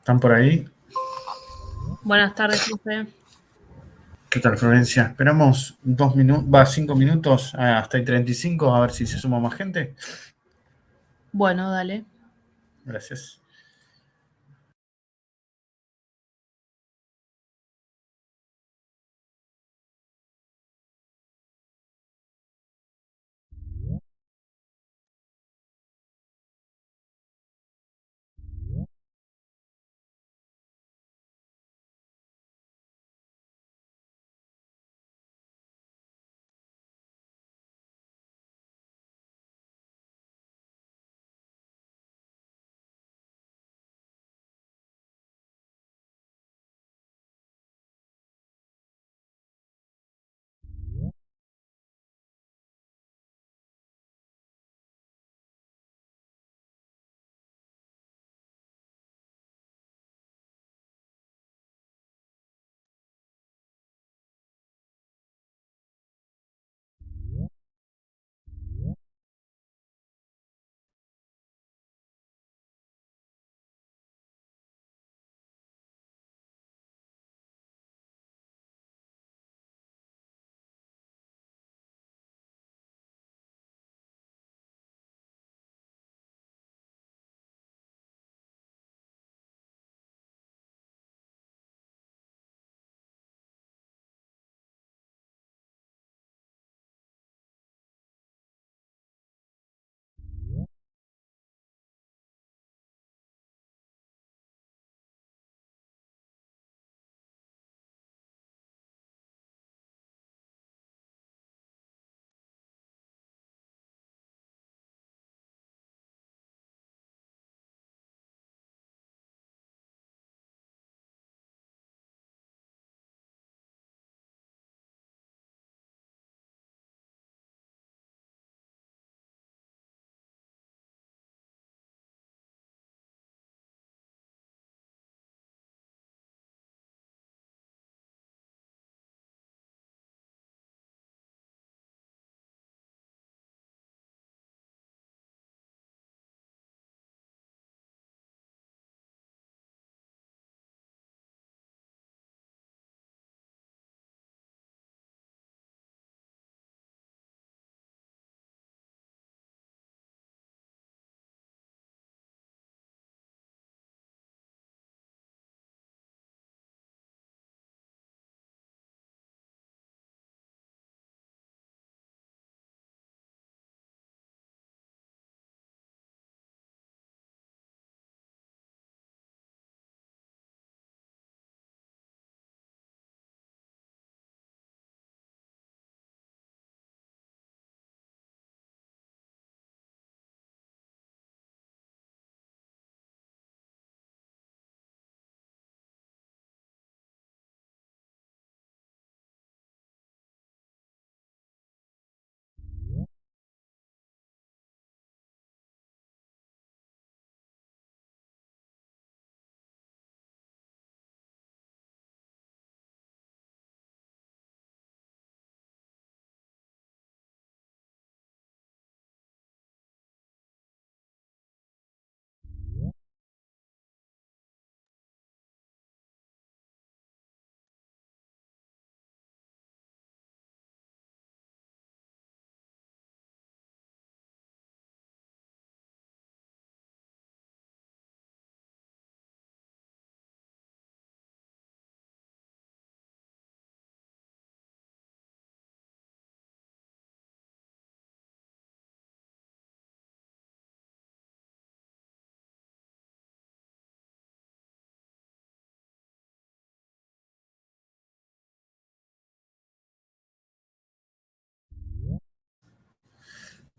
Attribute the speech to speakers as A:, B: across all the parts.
A: ¿Están por ahí?
B: Buenas tardes, José.
A: ¿Qué tal, Florencia? Esperamos 5 minutos hasta el 35, a ver si se suma más gente.
B: Bueno, dale.
A: Gracias.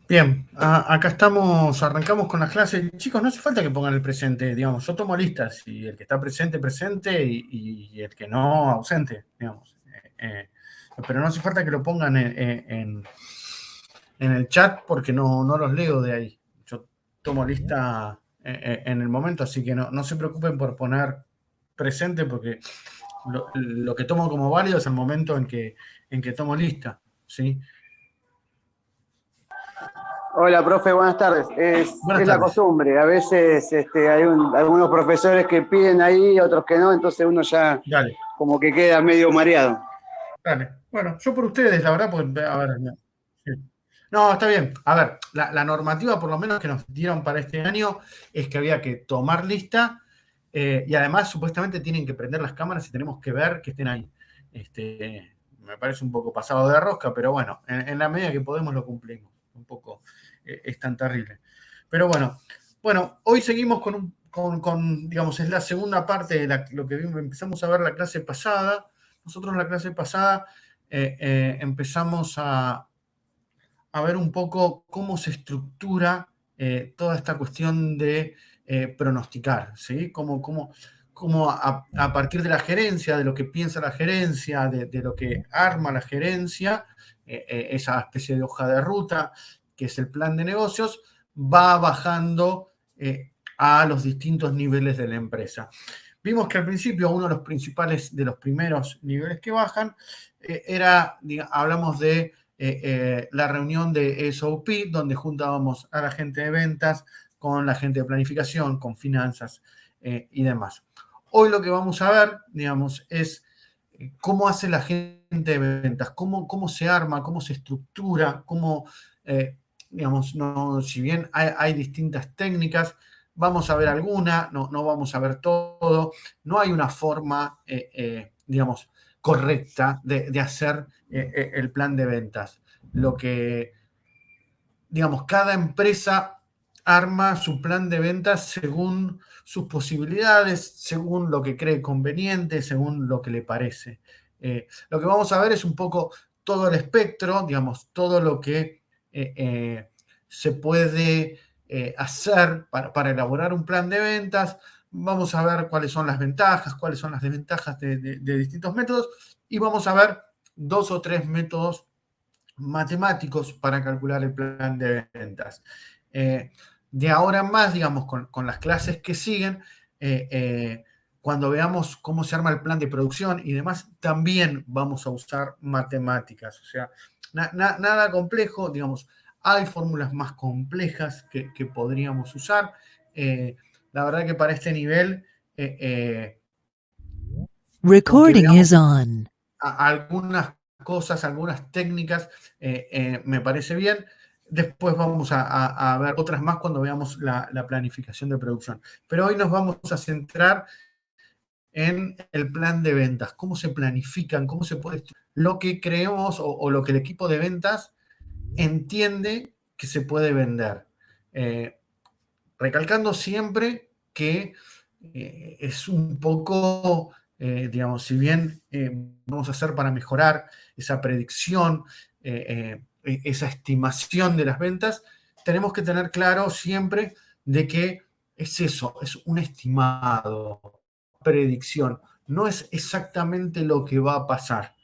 A: Bien, acá estamos, arrancamos con las clases. Chicos, no hace falta que pongan el presente, digamos. Yo tomo listas y el que está presente, presente y el que no, ausente, digamos. Pero no hace falta que lo pongan en el chat porque no los leo de ahí. Yo tomo lista en el momento, así que no se preocupen por poner presente porque lo que tomo como válido es el momento en que tomo lista, ¿sí?
C: Hola, profe, buenas tardes.
A: Buenas
C: Es la
A: tardes.
C: costumbre, a veces hay algunos profesores que piden ahí, otros que no, entonces uno ya
A: Dale,
C: como que queda medio mareado.
A: dale. Bueno, yo por ustedes, la verdad, porque, a ver, no, sí. No, está bien. A ver, la normativa por lo menos que nos dieron para este año es que había que tomar lista y además supuestamente tienen que prender las cámaras y tenemos que ver que estén ahí. Me parece un poco pasado de rosca, pero bueno, en la medida que podemos lo cumplimos. Un poco es tan terrible. Pero bueno, hoy seguimos digamos, es la segunda parte de lo que empezamos a ver la clase pasada. Nosotros en la clase pasada empezamos a ver un poco cómo se estructura toda esta cuestión de pronosticar, ¿sí? Cómo a partir de la gerencia, de lo que piensa la gerencia, de lo que arma la gerencia, esa especie de hoja de ruta, que es el plan de negocios, va bajando a los distintos niveles de la empresa. Vimos que al principio uno de los primeros niveles que bajan hablamos de la reunión de SOP, donde juntábamos a la gente de ventas con la gente de planificación, con finanzas y demás. Hoy lo que vamos a ver, digamos, es cómo hace la gente de ventas, cómo se arma, cómo se estructura, digamos, no, si bien hay distintas técnicas, vamos a ver alguna, no vamos a ver todo, no hay una forma, digamos, correcta de hacer el plan de ventas. Lo que, digamos, cada empresa arma su plan de ventas según sus posibilidades, según lo que cree conveniente, según lo que le parece. Lo que vamos a ver es un poco todo el espectro, digamos, todo lo que se puede hacer para elaborar un plan de ventas. Vamos a ver cuáles son las ventajas, cuáles son las desventajas de distintos métodos y vamos a ver 2 o 3 métodos matemáticos para calcular el plan de ventas. De ahora en más, digamos, con las clases que siguen, cuando veamos cómo se arma el plan de producción y demás, también vamos a usar matemáticas. O sea, nada complejo, digamos, hay fórmulas más complejas que podríamos usar. La verdad que para este nivel, con que
D: Recording is
A: veamos
D: on.
A: algunas cosas, algunas técnicas, me parece bien. Después vamos a ver otras más cuando veamos la planificación de producción. Pero hoy nos vamos a centrar en el plan de ventas, cómo se planifican, cómo se puede, lo que creemos o lo que el equipo de ventas entiende que se puede vender. Recalcando siempre que es un poco, digamos, si bien vamos a hacer para mejorar esa predicción, esa estimación de las ventas, tenemos que tener claro siempre de que es eso, es un estimado, predicción, no es exactamente lo que va a pasar.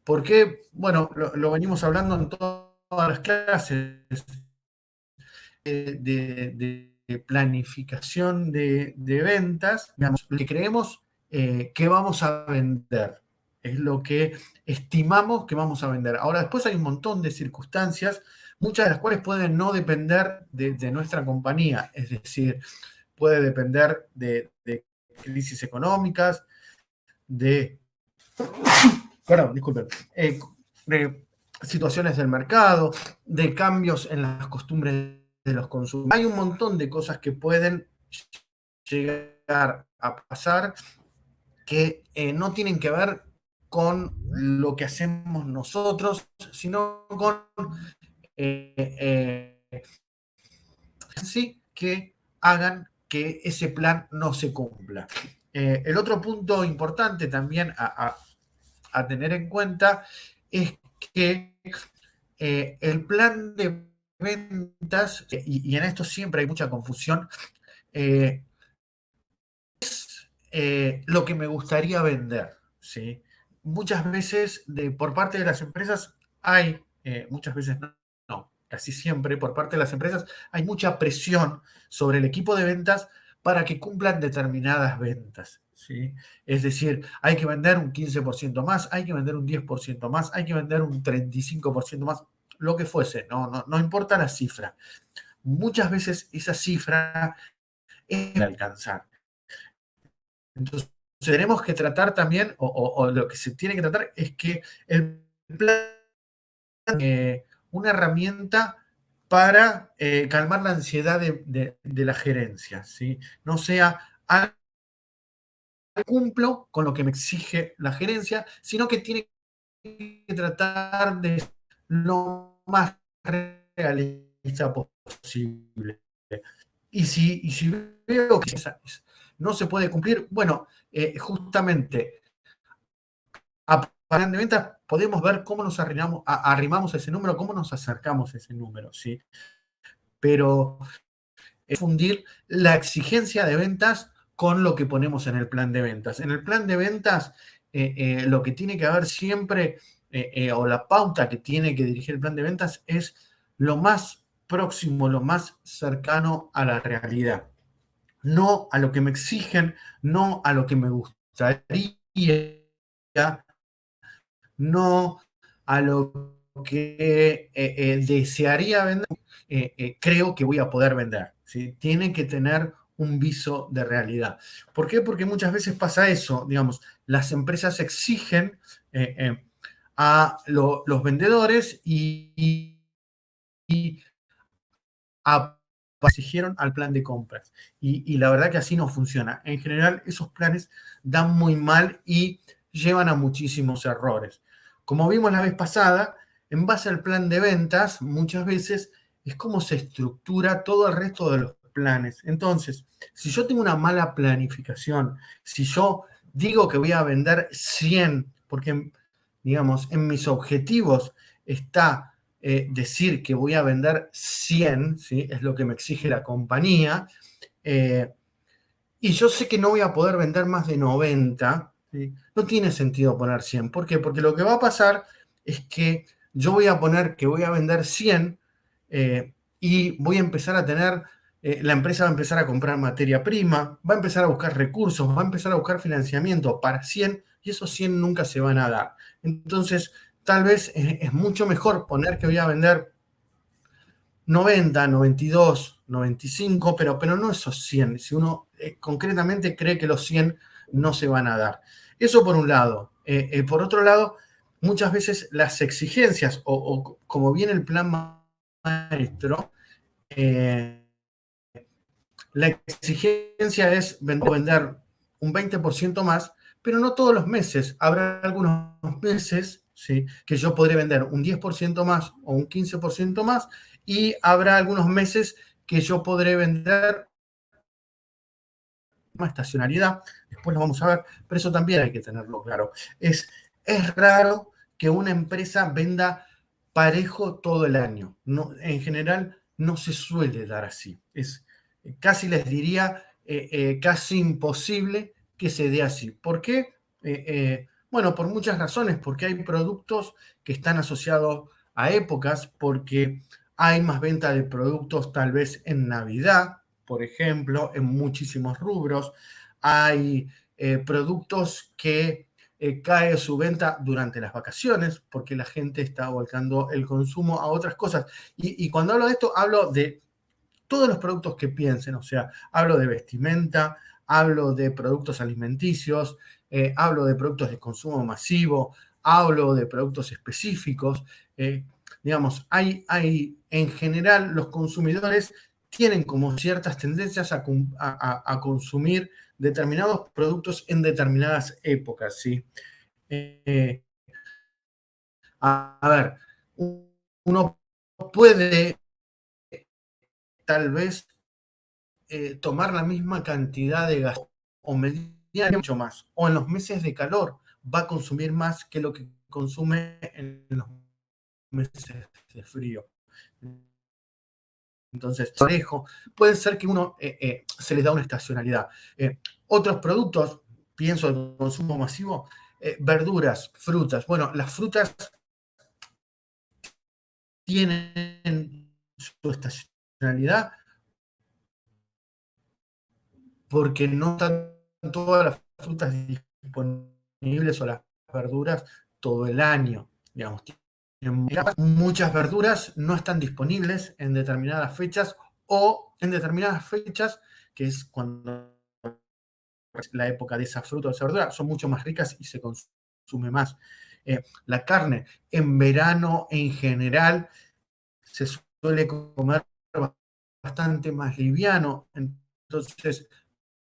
A: Porque, bueno, lo venimos hablando en todas las clases, de planificación de ventas, digamos, lo que creemos que vamos a vender. Es lo que estimamos que vamos a vender. Ahora, después hay un montón de circunstancias, muchas de las cuales pueden no depender de nuestra compañía. Es decir, puede depender de crisis económicas, de, perdón, disculpen, de situaciones del mercado, de cambios en las costumbres de los consumidores. Hay un montón de cosas que pueden llegar a pasar que no tienen que ver con lo que hacemos nosotros, sino con sí que hagan que ese plan no se cumpla. El otro punto importante también a tener en cuenta es que el plan de ventas, y en esto siempre hay mucha confusión, es lo que me gustaría vender. ¿Sí? Muchas veces por parte de las empresas hay, muchas veces no, casi siempre por parte de las empresas hay mucha presión sobre el equipo de ventas para que cumplan determinadas ventas. ¿Sí? Es decir, hay que vender un 15% más, hay que vender un 10% más, hay que vender un 35% más. lo que fuese, no importa la cifra. Muchas veces esa cifra es de alcanzar. Entonces, tenemos que tratar también, o lo que se tiene que tratar es que el plan una herramienta para calmar la ansiedad de la gerencia, ¿sí? No sea cumplo con lo que me exige la gerencia, sino que tiene que tratar de ser lo más realista posible. Y si veo que no se puede cumplir, bueno, justamente a plan de ventas podemos ver cómo nos arrimamos a ese número, cómo nos acercamos a ese número, ¿sí? Pero es fundir la exigencia de ventas con lo que ponemos en el plan de ventas. En el plan de ventas, lo que tiene que haber siempre, o la pauta que tiene que dirigir el plan de ventas es lo más próximo, lo más cercano a la realidad. No a lo que me exigen, no a lo que me gustaría, no a lo que desearía vender, creo que voy a poder vender. ¿Sí? Tiene que tener un viso de realidad. ¿Por qué? Porque muchas veces pasa eso, digamos, las empresas exigen a los vendedores y exigieron al plan de compras. Y la verdad que así no funciona. En general, esos planes dan muy mal y llevan a muchísimos errores. Como vimos la vez pasada, en base al plan de ventas, muchas veces es como se estructura todo el resto de los planes. Entonces, si yo tengo una mala planificación, si yo digo que voy a vender 100, porque, digamos, en mis objetivos está decir que voy a vender 100, ¿sí? Es lo que me exige la compañía, y yo sé que no voy a poder vender más de 90, ¿sí? No tiene sentido poner 100. ¿Por qué? Porque lo que va a pasar es que yo voy a poner que voy a vender 100 y voy a empezar a tener, la empresa va a empezar a comprar materia prima, va a empezar a buscar recursos, va a empezar a buscar financiamiento para 100 y esos 100 nunca se van a dar. Entonces, tal vez es mucho mejor poner que voy a vender 90, 92, 95, pero no esos 100. Si uno concretamente cree que los 100 no se van a dar. Eso por un lado. Por otro lado, muchas veces las exigencias, o como viene el plan maestro, la exigencia es vender un 20% más, pero no todos los meses. Habrá algunos meses, ¿sí?, que yo podré vender un 10% más o un 15% más, y habrá algunos meses que yo podré vender más estacionalidad. Después lo vamos a ver, pero eso también hay que tenerlo claro. Es raro que una empresa venda parejo todo el año. No, en general no se suele dar así. Es casi, les diría, casi imposible que se dé así. ¿Por qué? Bueno, por muchas razones, porque hay productos que están asociados a épocas, porque hay más venta de productos tal vez en Navidad, por ejemplo, en muchísimos rubros. Hay productos que cae su venta durante las vacaciones, porque la gente está volcando el consumo a otras cosas. Y cuando hablo de esto, hablo de todos los productos que piensen, o sea, hablo de vestimenta, hablo de productos alimenticios, hablo de productos de consumo masivo, hablo de productos específicos. Digamos, en general los consumidores tienen como ciertas tendencias a consumir determinados productos en determinadas épocas, ¿sí? A ver, uno puede tal vez tomar la misma cantidad de gas o mediar mucho más, o en los meses de calor va a consumir más que lo que consume en los meses de frío. Entonces, parejo, puede ser que uno se les da una estacionalidad. Otros productos, pienso en consumo masivo, verduras, frutas. Bueno, las frutas tienen su estacionalidad porque no están todas las frutas disponibles o las verduras todo el año. Digamos, muchas verduras no están disponibles en determinadas fechas o en determinadas fechas, que es cuando la época de esa fruta o esa verdura, son mucho más ricas y se consume más. La carne en verano en general se suele comer bastante más liviano, entonces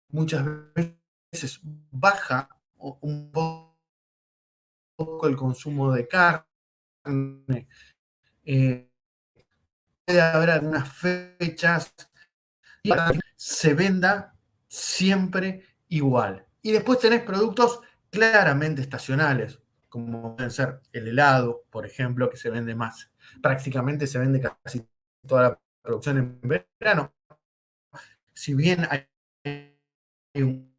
A: muchas veces baja un poco el consumo de carne. Eh, Puede haber algunas fechas y se venda siempre igual. Y después tenés productos claramente estacionales, como pueden ser el helado, por ejemplo, que se vende más. Prácticamente se vende casi toda la producción en verano. Si bien hay un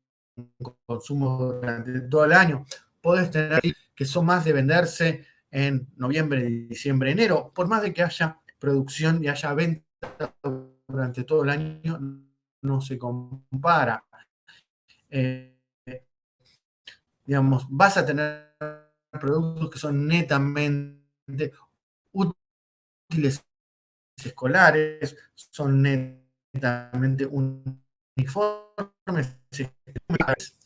A: consumo durante todo el año, podés tener que son más de venderse en noviembre, diciembre, enero, por más de que haya producción y haya venta durante todo el año, no se compara. Eh, digamos, vas a tener productos que son netamente útiles escolares, son netamente uniformes,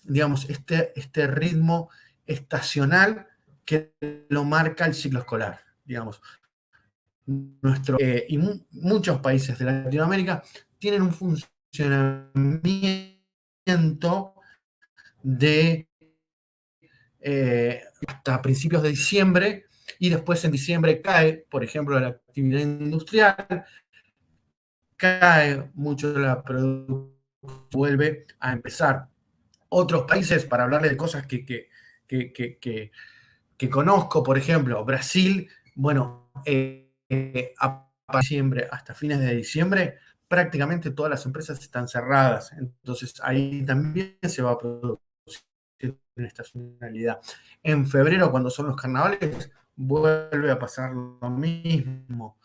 A: digamos, este ritmo estacional que lo marca el ciclo escolar, digamos. Y muchos países de Latinoamérica tienen un funcionamiento de hasta principios de diciembre y después en diciembre cae, por ejemplo, la actividad industrial, cae mucho la producción, vuelve a empezar. Otros países, para hablarle de cosas que, que conozco, por ejemplo, Brasil, bueno, a diciembre, hasta fines de diciembre, prácticamente todas las empresas están cerradas. Entonces ahí también se va a producir una estacionalidad. En febrero, cuando son los carnavales, vuelve a pasar lo mismo.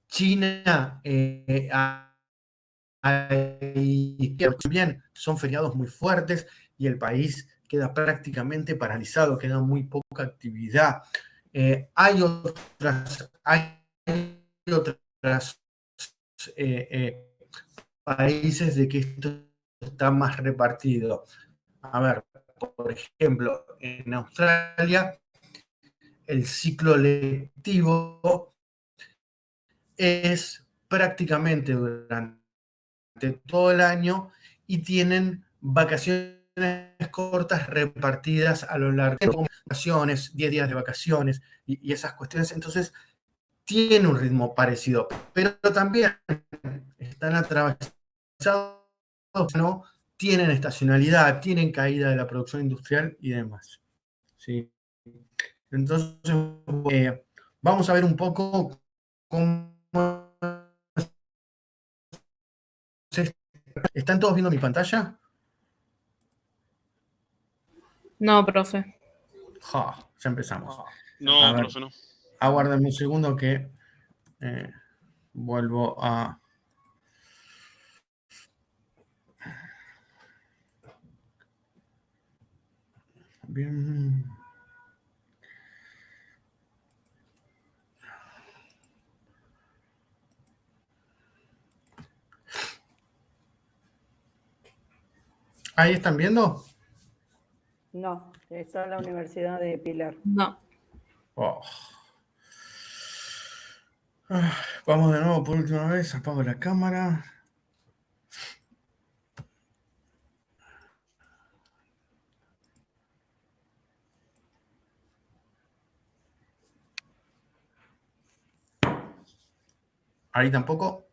A: China, bien, son feriados muy fuertes y el país queda prácticamente paralizado, queda muy poca actividad. Hay otras países de que esto está más repartido. A ver, por ejemplo, en Australia el ciclo lectivo es prácticamente durante todo el año y tienen vacaciones cortas repartidas a lo largo de vacaciones, 10 días de vacaciones y esas cuestiones. Entonces, tiene un ritmo parecido, pero también están atravesados, ¿no? Tienen estacionalidad, tienen caída de la producción industrial y demás. ¿Sí? Entonces, vamos a ver un poco cómo... ¿Están todos viendo mi pantalla?
B: No, profe.
A: Ja, ya empezamos.
D: No,
A: A ver,
D: profe, no.
A: aguárdame un segundo que vuelvo a... Bien. ¿Ahí están viendo?
E: No, está en la Universidad de Pilar.
B: No.
A: Oh. Vamos de nuevo por última vez, apago la cámara. Ahí tampoco.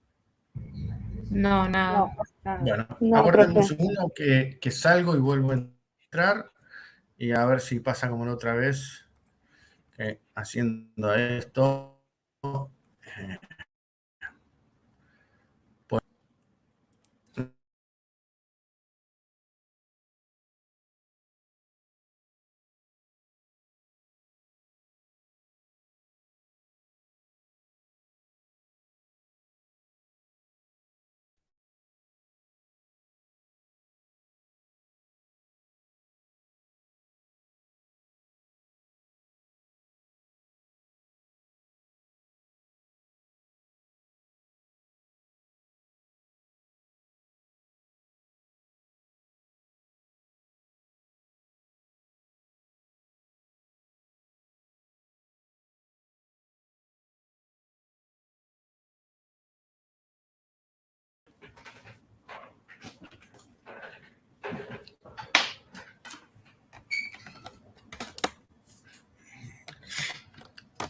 B: No, nada.
E: No, nada.
A: Bueno,
E: No,
A: aguarden un
E: profe.
A: segundo que salgo y vuelvo a entrar y a ver si pasa como la otra vez, que haciendo esto.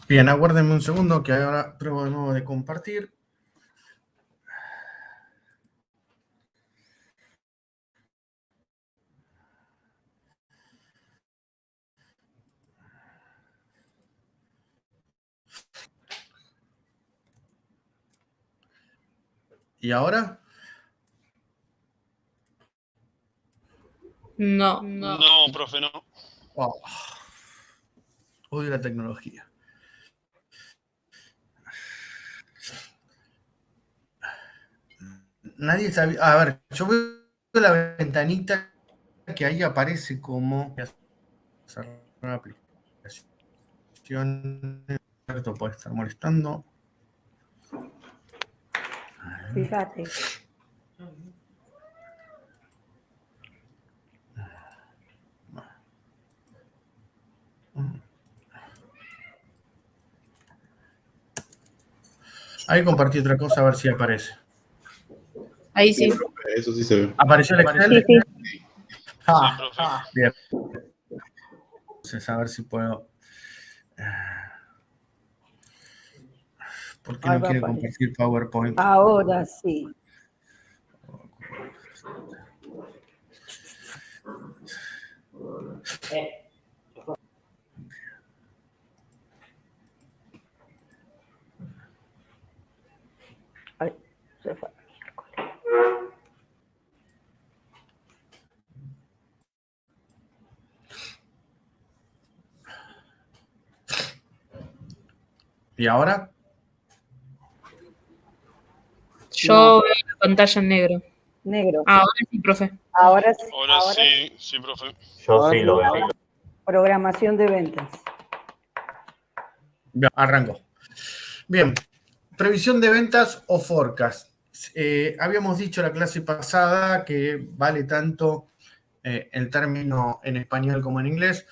A: Bien, aguárdenme un segundo que ahora pruebo de nuevo de compartir. ¿Y ahora?
B: No.
D: No, profe, no.
A: Oh, odio la tecnología. Nadie sabe. A ver, yo veo la ventanita que ahí aparece como cerrar la aplicación. Esto puede estar molestando.
E: Fíjate.
A: Ahí compartí otra cosa a ver si aparece.
B: Ahí sí.
F: Eso sí se ve.
A: ¿Apareció el Excel?
E: Sí, sí.
A: Ah,
D: Sí, profe.
A: bien. Entonces, a ver si puedo. ¿Por qué
E: Ahí
A: no
E: va a
A: quiere
E: aparecer.
A: compartir PowerPoint?
E: Ahora sí. Ay, se fue.
A: ¿Y ahora?
B: Yo
E: No.
B: veo la pantalla en negro.
E: Negro.
B: Ahora sí, profe.
E: Ahora sí.
D: Ahora sí, sí, profe.
G: Yo sí lo veo.
E: Programación de ventas.
A: Bien, arranco. Bien, previsión de ventas o forecast. Habíamos dicho la clase pasada que vale tanto el término en español como en inglés.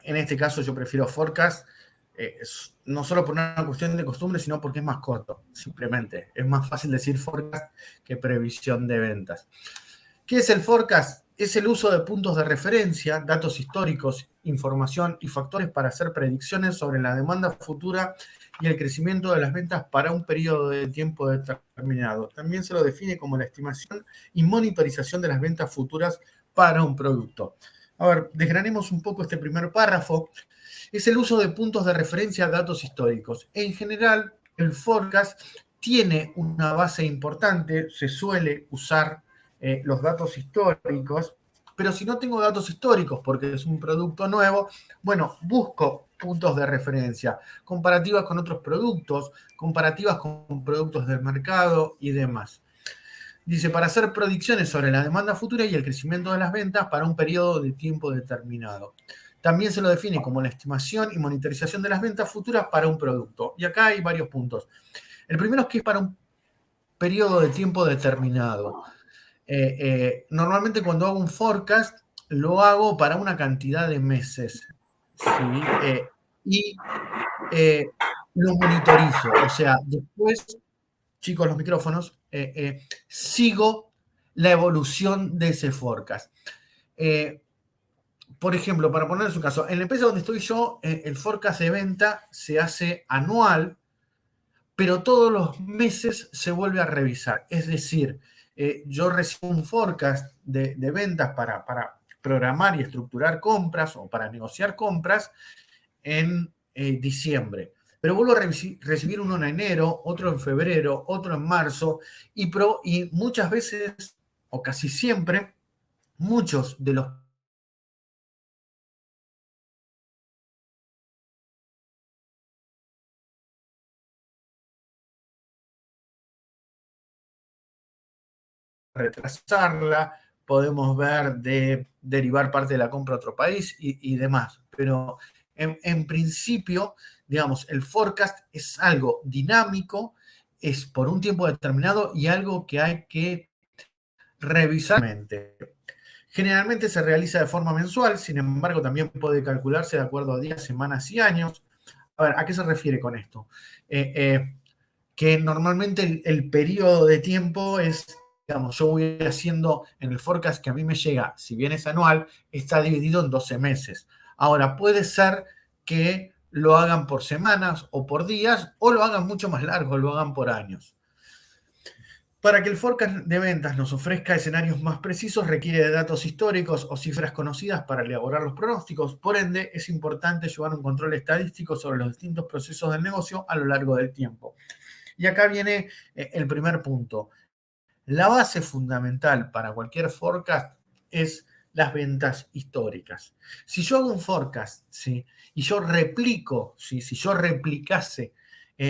A: En este caso yo prefiero forecast, no solo por una cuestión de costumbre, sino porque es más corto, simplemente. Es más fácil decir forecast que previsión de ventas. ¿Qué es el forecast? Es el uso de puntos de referencia, datos históricos, información y factores para hacer predicciones sobre la demanda futura y el crecimiento de las ventas para un periodo de tiempo determinado. También se lo define como la estimación y monitorización de las ventas futuras para un producto. A ver, desgranemos un poco este primer párrafo. Es el uso de puntos de referencia a datos históricos. En general, el forecast tiene una base importante, se suele usar los datos históricos, pero si no tengo datos históricos porque es un producto nuevo, bueno, busco puntos de referencia, comparativas con otros productos, comparativas con productos del mercado y demás. Dice, para hacer predicciones sobre la demanda futura y el crecimiento de las ventas para un periodo de tiempo determinado. También se lo define como la estimación y monitorización de las ventas futuras para un producto. Y acá hay varios puntos. El primero es que es para un periodo de tiempo determinado. Normalmente cuando hago un forecast, lo hago para una cantidad de meses. ¿Sí? Y lo monitorizo. O sea, después, chicos, los micrófonos, sigo la evolución de ese forecast. Por ejemplo, para poner su caso, en la empresa donde estoy yo, el forecast de venta se hace anual, pero todos los meses se vuelve a revisar. Es decir, yo recibo un forecast de ventas para programar y estructurar compras o para negociar compras en diciembre. Pero vuelvo a recibir uno en enero, otro en febrero, otro en marzo, y muchas veces, o casi siempre, muchos de los retrasarla, podemos ver de derivar parte de la compra a otro país y demás. Pero en principio, digamos, el forecast es algo dinámico, es por un tiempo determinado y algo que hay que revisar. Generalmente se realiza de forma mensual, sin embargo, también puede calcularse de acuerdo a días, semanas y años. A ver, ¿a qué se refiere con esto? Que normalmente el periodo de tiempo es, digamos, yo voy haciendo en el forecast que a mí me llega, si bien es anual, está dividido en 12 meses. Ahora, puede ser que lo hagan por semanas o por días, o lo hagan mucho más largo, lo hagan por años. Para que el forecast de ventas nos ofrezca escenarios más precisos, requiere de datos históricos o cifras conocidas para elaborar los pronósticos. Por ende, es importante llevar un control estadístico sobre los distintos procesos del negocio a lo largo del tiempo. Y acá viene el primer punto. La base fundamental para cualquier forecast es las ventas históricas. Si yo hago un forecast, ¿sí?, y yo replico, ¿sí?, si yo replicase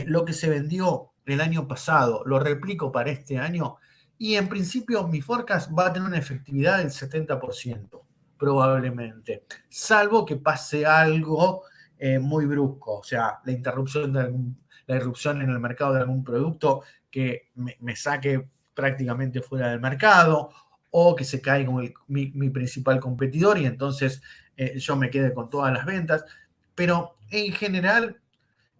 A: lo que se vendió el año pasado, lo replico para este año, y en principio mi forecast va a tener una efectividad del 70%, probablemente, salvo que pase algo muy brusco, o sea, la irrupción en el mercado de algún producto que me saque prácticamente fuera del mercado, o que se caiga mi principal competidor y entonces yo me quede con todas las ventas. Pero en general,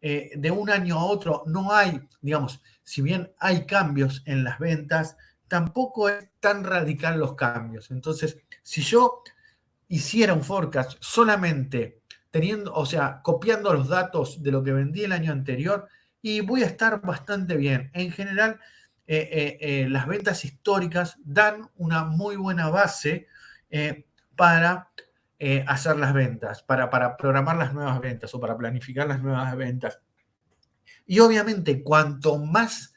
A: de un año a otro no hay, digamos, si bien hay cambios en las ventas, tampoco es tan radical los cambios. Entonces, si yo hiciera un forecast solamente teniendo, o sea, copiando los datos de lo que vendí el año anterior, y voy a estar bastante bien. En general, las ventas históricas dan una muy buena base para hacer las ventas, para programar las nuevas ventas o para planificar las nuevas ventas. Y obviamente, cuanto más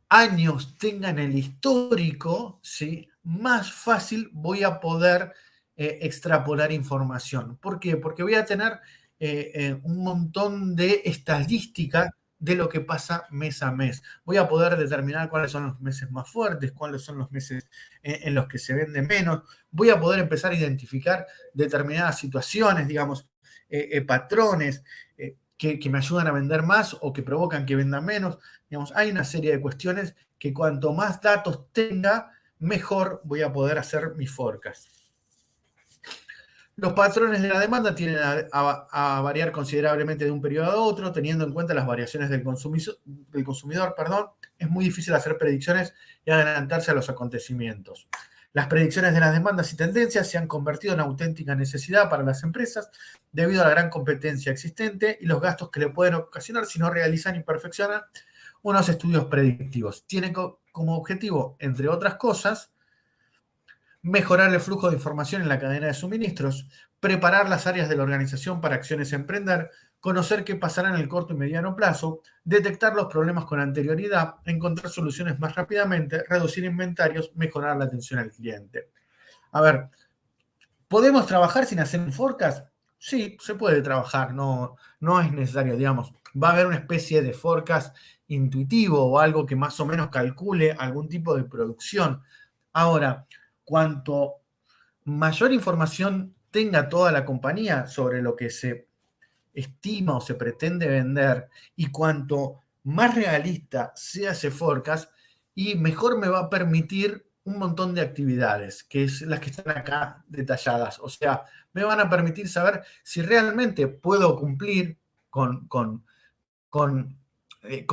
A: años tengan el histórico, ¿sí?, más fácil voy a poder extrapolar información. ¿Por qué? Porque voy a tener un montón de estadística de lo que pasa mes a mes. Voy a poder determinar cuáles son los meses más fuertes, cuáles son los meses en los que se vende menos. Voy a poder empezar a identificar determinadas situaciones, digamos, patrones que me ayudan a vender más o que provocan que venda menos. Digamos, hay una serie de cuestiones que cuanto más datos tenga, mejor voy a poder hacer mi forecast. Los patrones de la demanda tienden a variar considerablemente de un periodo a otro, teniendo en cuenta las variaciones del consumidor. Es muy difícil hacer predicciones y adelantarse a los acontecimientos. Las predicciones de las demandas y tendencias se han convertido en auténtica necesidad para las empresas debido a la gran competencia existente y los gastos que le pueden ocasionar si no realizan y perfeccionan unos estudios predictivos. Tienen como objetivo, entre otras cosas, mejorar el flujo de información en la cadena de suministros, preparar las áreas de la organización para acciones a emprender, conocer qué pasará en el corto y mediano plazo, detectar los problemas con anterioridad, encontrar soluciones más rápidamente, reducir inventarios, mejorar la atención al cliente. A ver, ¿podemos trabajar sin hacer un forecast? Sí, se puede trabajar, no es necesario, digamos. Va a haber una especie de forecast intuitivo o algo que más o menos calcule algún tipo de producción. Ahora, cuanto mayor información tenga toda la compañía sobre lo que se estima o se pretende vender y cuanto más realista sea ese forecast, y mejor me va a permitir un montón de actividades, que es las que están acá detalladas. O sea, me van a permitir saber si realmente puedo cumplir con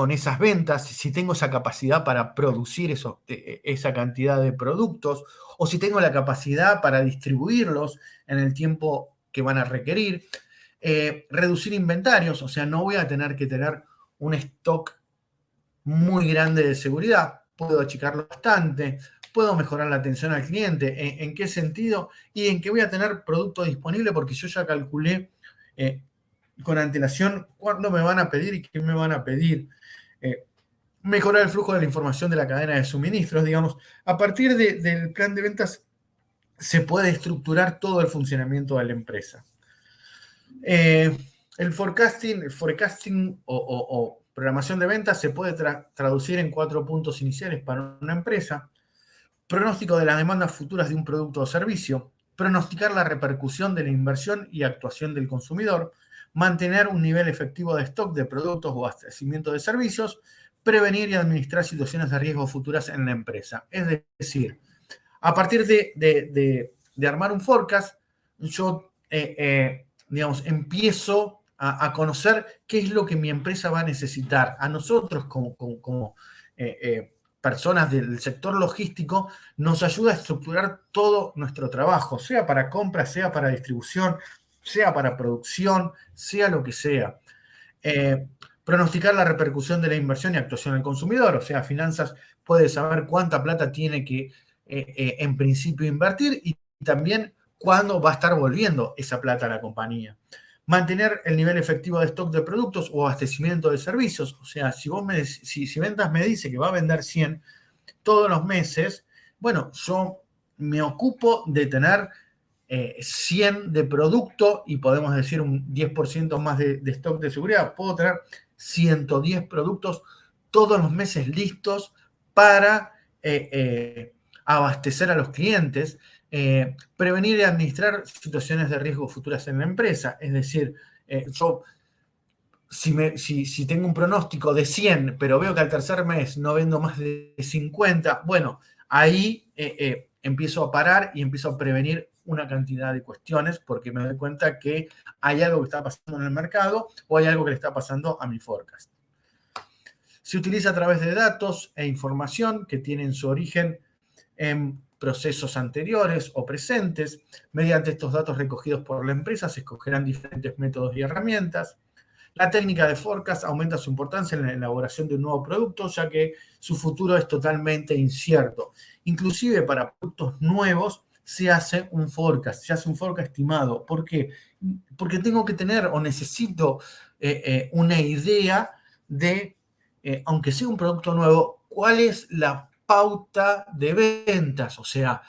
A: esas ventas, si tengo esa capacidad para producir esa cantidad de productos, o si tengo la capacidad para distribuirlos en el tiempo que van a requerir. Reducir inventarios, o sea, no voy a tener que tener un stock muy grande de seguridad, puedo achicarlo bastante, puedo mejorar la atención al cliente. ¿En qué sentido? Y en que voy a tener producto disponible porque yo ya calculé con antelación cuándo me van a pedir y qué me van a pedir. Mejorar el flujo de la información de la cadena de suministros, digamos. A partir del plan de ventas se puede estructurar todo el funcionamiento de la empresa. El forecasting o programación de ventas se puede traducir en 4 puntos iniciales para una empresa: pronóstico de las demandas futuras de un producto o servicio, pronosticar la repercusión de la inversión y actuación del consumidor, mantener un nivel efectivo de stock de productos o abastecimiento de servicios, prevenir y administrar situaciones de riesgo futuras en la empresa. Es decir, a partir de armar un forecast, yo digamos, empiezo a conocer qué es lo que mi empresa va a necesitar. A nosotros como personas del sector logístico nos ayuda a estructurar todo nuestro trabajo, sea para compra, sea para distribución, sea para producción, sea lo que sea. Pronosticar la repercusión de la inversión y actuación del consumidor, o sea, finanzas puede saber cuánta plata tiene que en principio invertir y también cuándo va a estar volviendo esa plata a la compañía. Mantener el nivel efectivo de stock de productos o abastecimiento de servicios, o sea, si ventas me dice que va a vender 100 todos los meses, bueno, yo me ocupo de tener 100 de producto y podemos decir un 10% más de stock de seguridad. Puedo tener 110 productos todos los meses listos para abastecer a los clientes, prevenir y administrar situaciones de riesgo futuras en la empresa. Es decir, yo si tengo un pronóstico de 100, pero veo que al tercer mes no vendo más de 50, bueno, ahí empiezo a parar y empiezo a prevenir una cantidad de cuestiones porque me doy cuenta que hay algo que está pasando en el mercado o hay algo que le está pasando a mi forecast. Se utiliza a través de datos e información que tienen su origen en procesos anteriores o presentes. Mediante estos datos recogidos por la empresa se escogerán diferentes métodos y herramientas. La técnica de forecast aumenta su importancia en la elaboración de un nuevo producto, ya que su futuro es totalmente incierto. Inclusive para productos nuevos se hace un forecast estimado. ¿Por qué? Porque tengo que tener o necesito una idea de, aunque sea un producto nuevo, cuál es la pauta de ventas. O sea,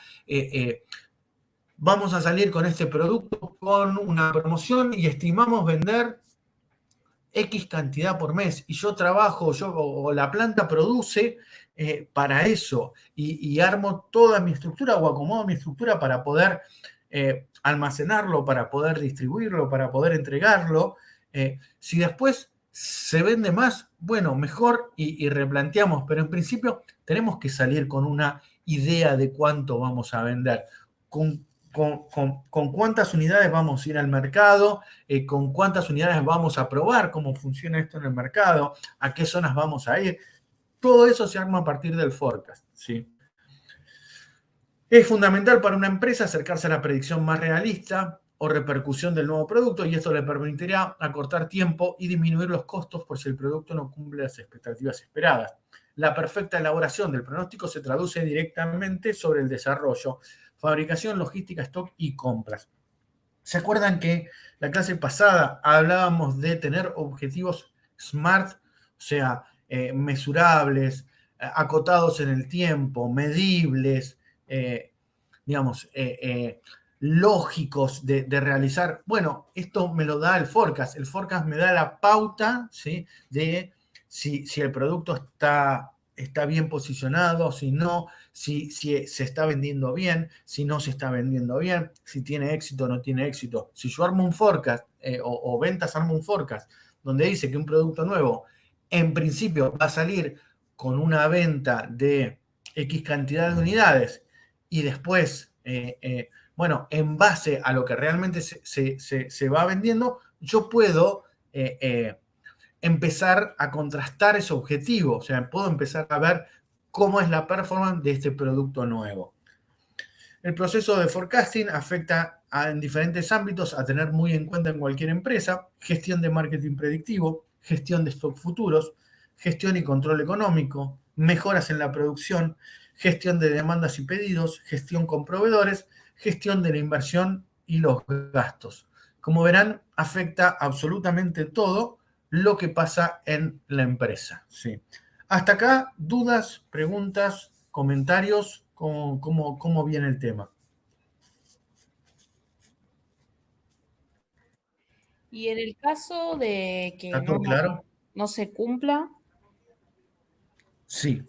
A: vamos a salir con este producto con una promoción y estimamos vender X cantidad por mes y yo trabajo, o la planta produce para eso y armo toda mi estructura o acomodo mi estructura para poder almacenarlo, para poder distribuirlo, para poder entregarlo. Si después se vende más, bueno, mejor y replanteamos, pero en principio tenemos que salir con una idea de cuánto vamos a vender, con cuántas unidades vamos a ir al mercado, con cuántas unidades vamos a probar cómo funciona esto en el mercado, a qué zonas vamos a ir. Todo eso se arma a partir del forecast, ¿sí? Es fundamental para una empresa acercarse a la predicción más realista o repercusión del nuevo producto y esto le permitirá acortar tiempo y disminuir los costos por si el producto no cumple las expectativas esperadas. La perfecta elaboración del pronóstico se traduce directamente sobre el desarrollo, fabricación, logística, stock y compras. ¿Se acuerdan que la clase pasada hablábamos de tener objetivos SMART, o sea, mesurables, acotados en el tiempo, medibles, lógicos de realizar? Bueno, esto me lo da el forecast. El forecast me da la pauta, ¿sí?, de si el producto está bien posicionado, si no, si se está vendiendo bien, si no se está vendiendo bien, si tiene éxito o no tiene éxito. Si yo armo un forecast o ventas armo un forecast donde dice que un producto nuevo en principio va a salir con una venta de X cantidad de unidades y después, bueno, en base a lo que realmente se va vendiendo, yo puedo empezar a contrastar ese objetivo, o sea, puedo empezar a ver cómo es la performance de este producto nuevo. El proceso de forecasting afecta en diferentes ámbitos a tener muy en cuenta en cualquier empresa: gestión de marketing predictivo, gestión de stock futuros, gestión y control económico, mejoras en la producción, gestión de demandas y pedidos, gestión con proveedores, gestión de la inversión y los gastos. Como verán, afecta absolutamente todo lo que pasa en la empresa, ¿sí? Hasta acá, dudas, preguntas, comentarios, ¿cómo viene el tema?
B: Y en el caso de que
A: ¿Está todo claro?
B: no se cumpla.
A: Sí.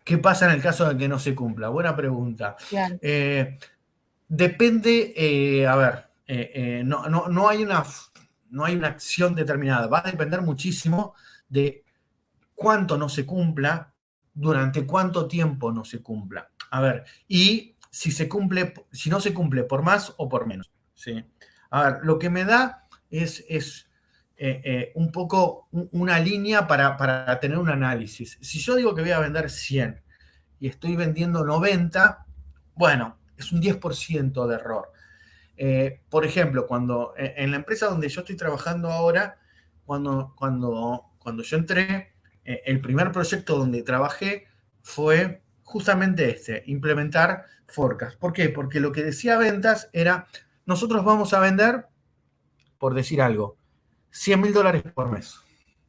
A: ¿Qué pasa en el caso de que no se cumpla? Buena pregunta.
B: Claro.
A: Depende, a ver, no hay una acción determinada. Va a depender muchísimo de cuánto no se cumpla, durante cuánto tiempo no se cumpla. A ver, y si no se cumple por más o por menos, ¿sí? A ver, lo que me da es un poco una línea para tener un análisis. Si yo digo que voy a vender 100 y estoy vendiendo 90, bueno, es un 10% de error. Por ejemplo, cuando en la empresa donde yo estoy trabajando ahora, cuando yo entré, el primer proyecto donde trabajé fue justamente implementar forecast. ¿Por qué? Porque lo que decía ventas era, nosotros vamos a vender, por decir algo, $100.000 por mes.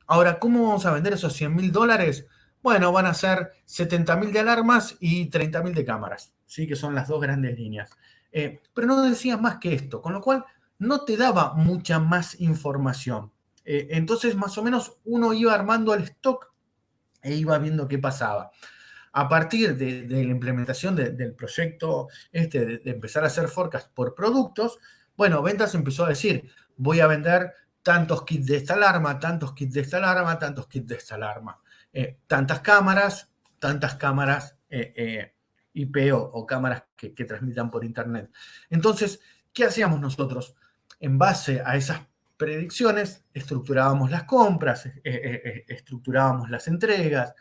A: Ahora, ¿cómo vamos a vender esos $100.000? Bueno, van a ser 70.000 de alarmas y 30.000 de cámaras, ¿sí? Que son las dos grandes líneas. Pero no decías más que esto, con lo cual no te daba mucha más información. Entonces, más o menos, uno iba armando el stock e iba viendo qué pasaba. A partir de la implementación del proyecto de empezar a hacer forecast por productos, bueno, ventas empezó a decir, voy a vender tantos kits de esta alarma, tantos kits de esta alarma, tantos kits de esta alarma. Tantas cámaras IP o cámaras que transmitan por internet. Entonces, ¿qué hacíamos nosotros? En base a esas predicciones, estructurábamos las compras, estructurábamos las entregas,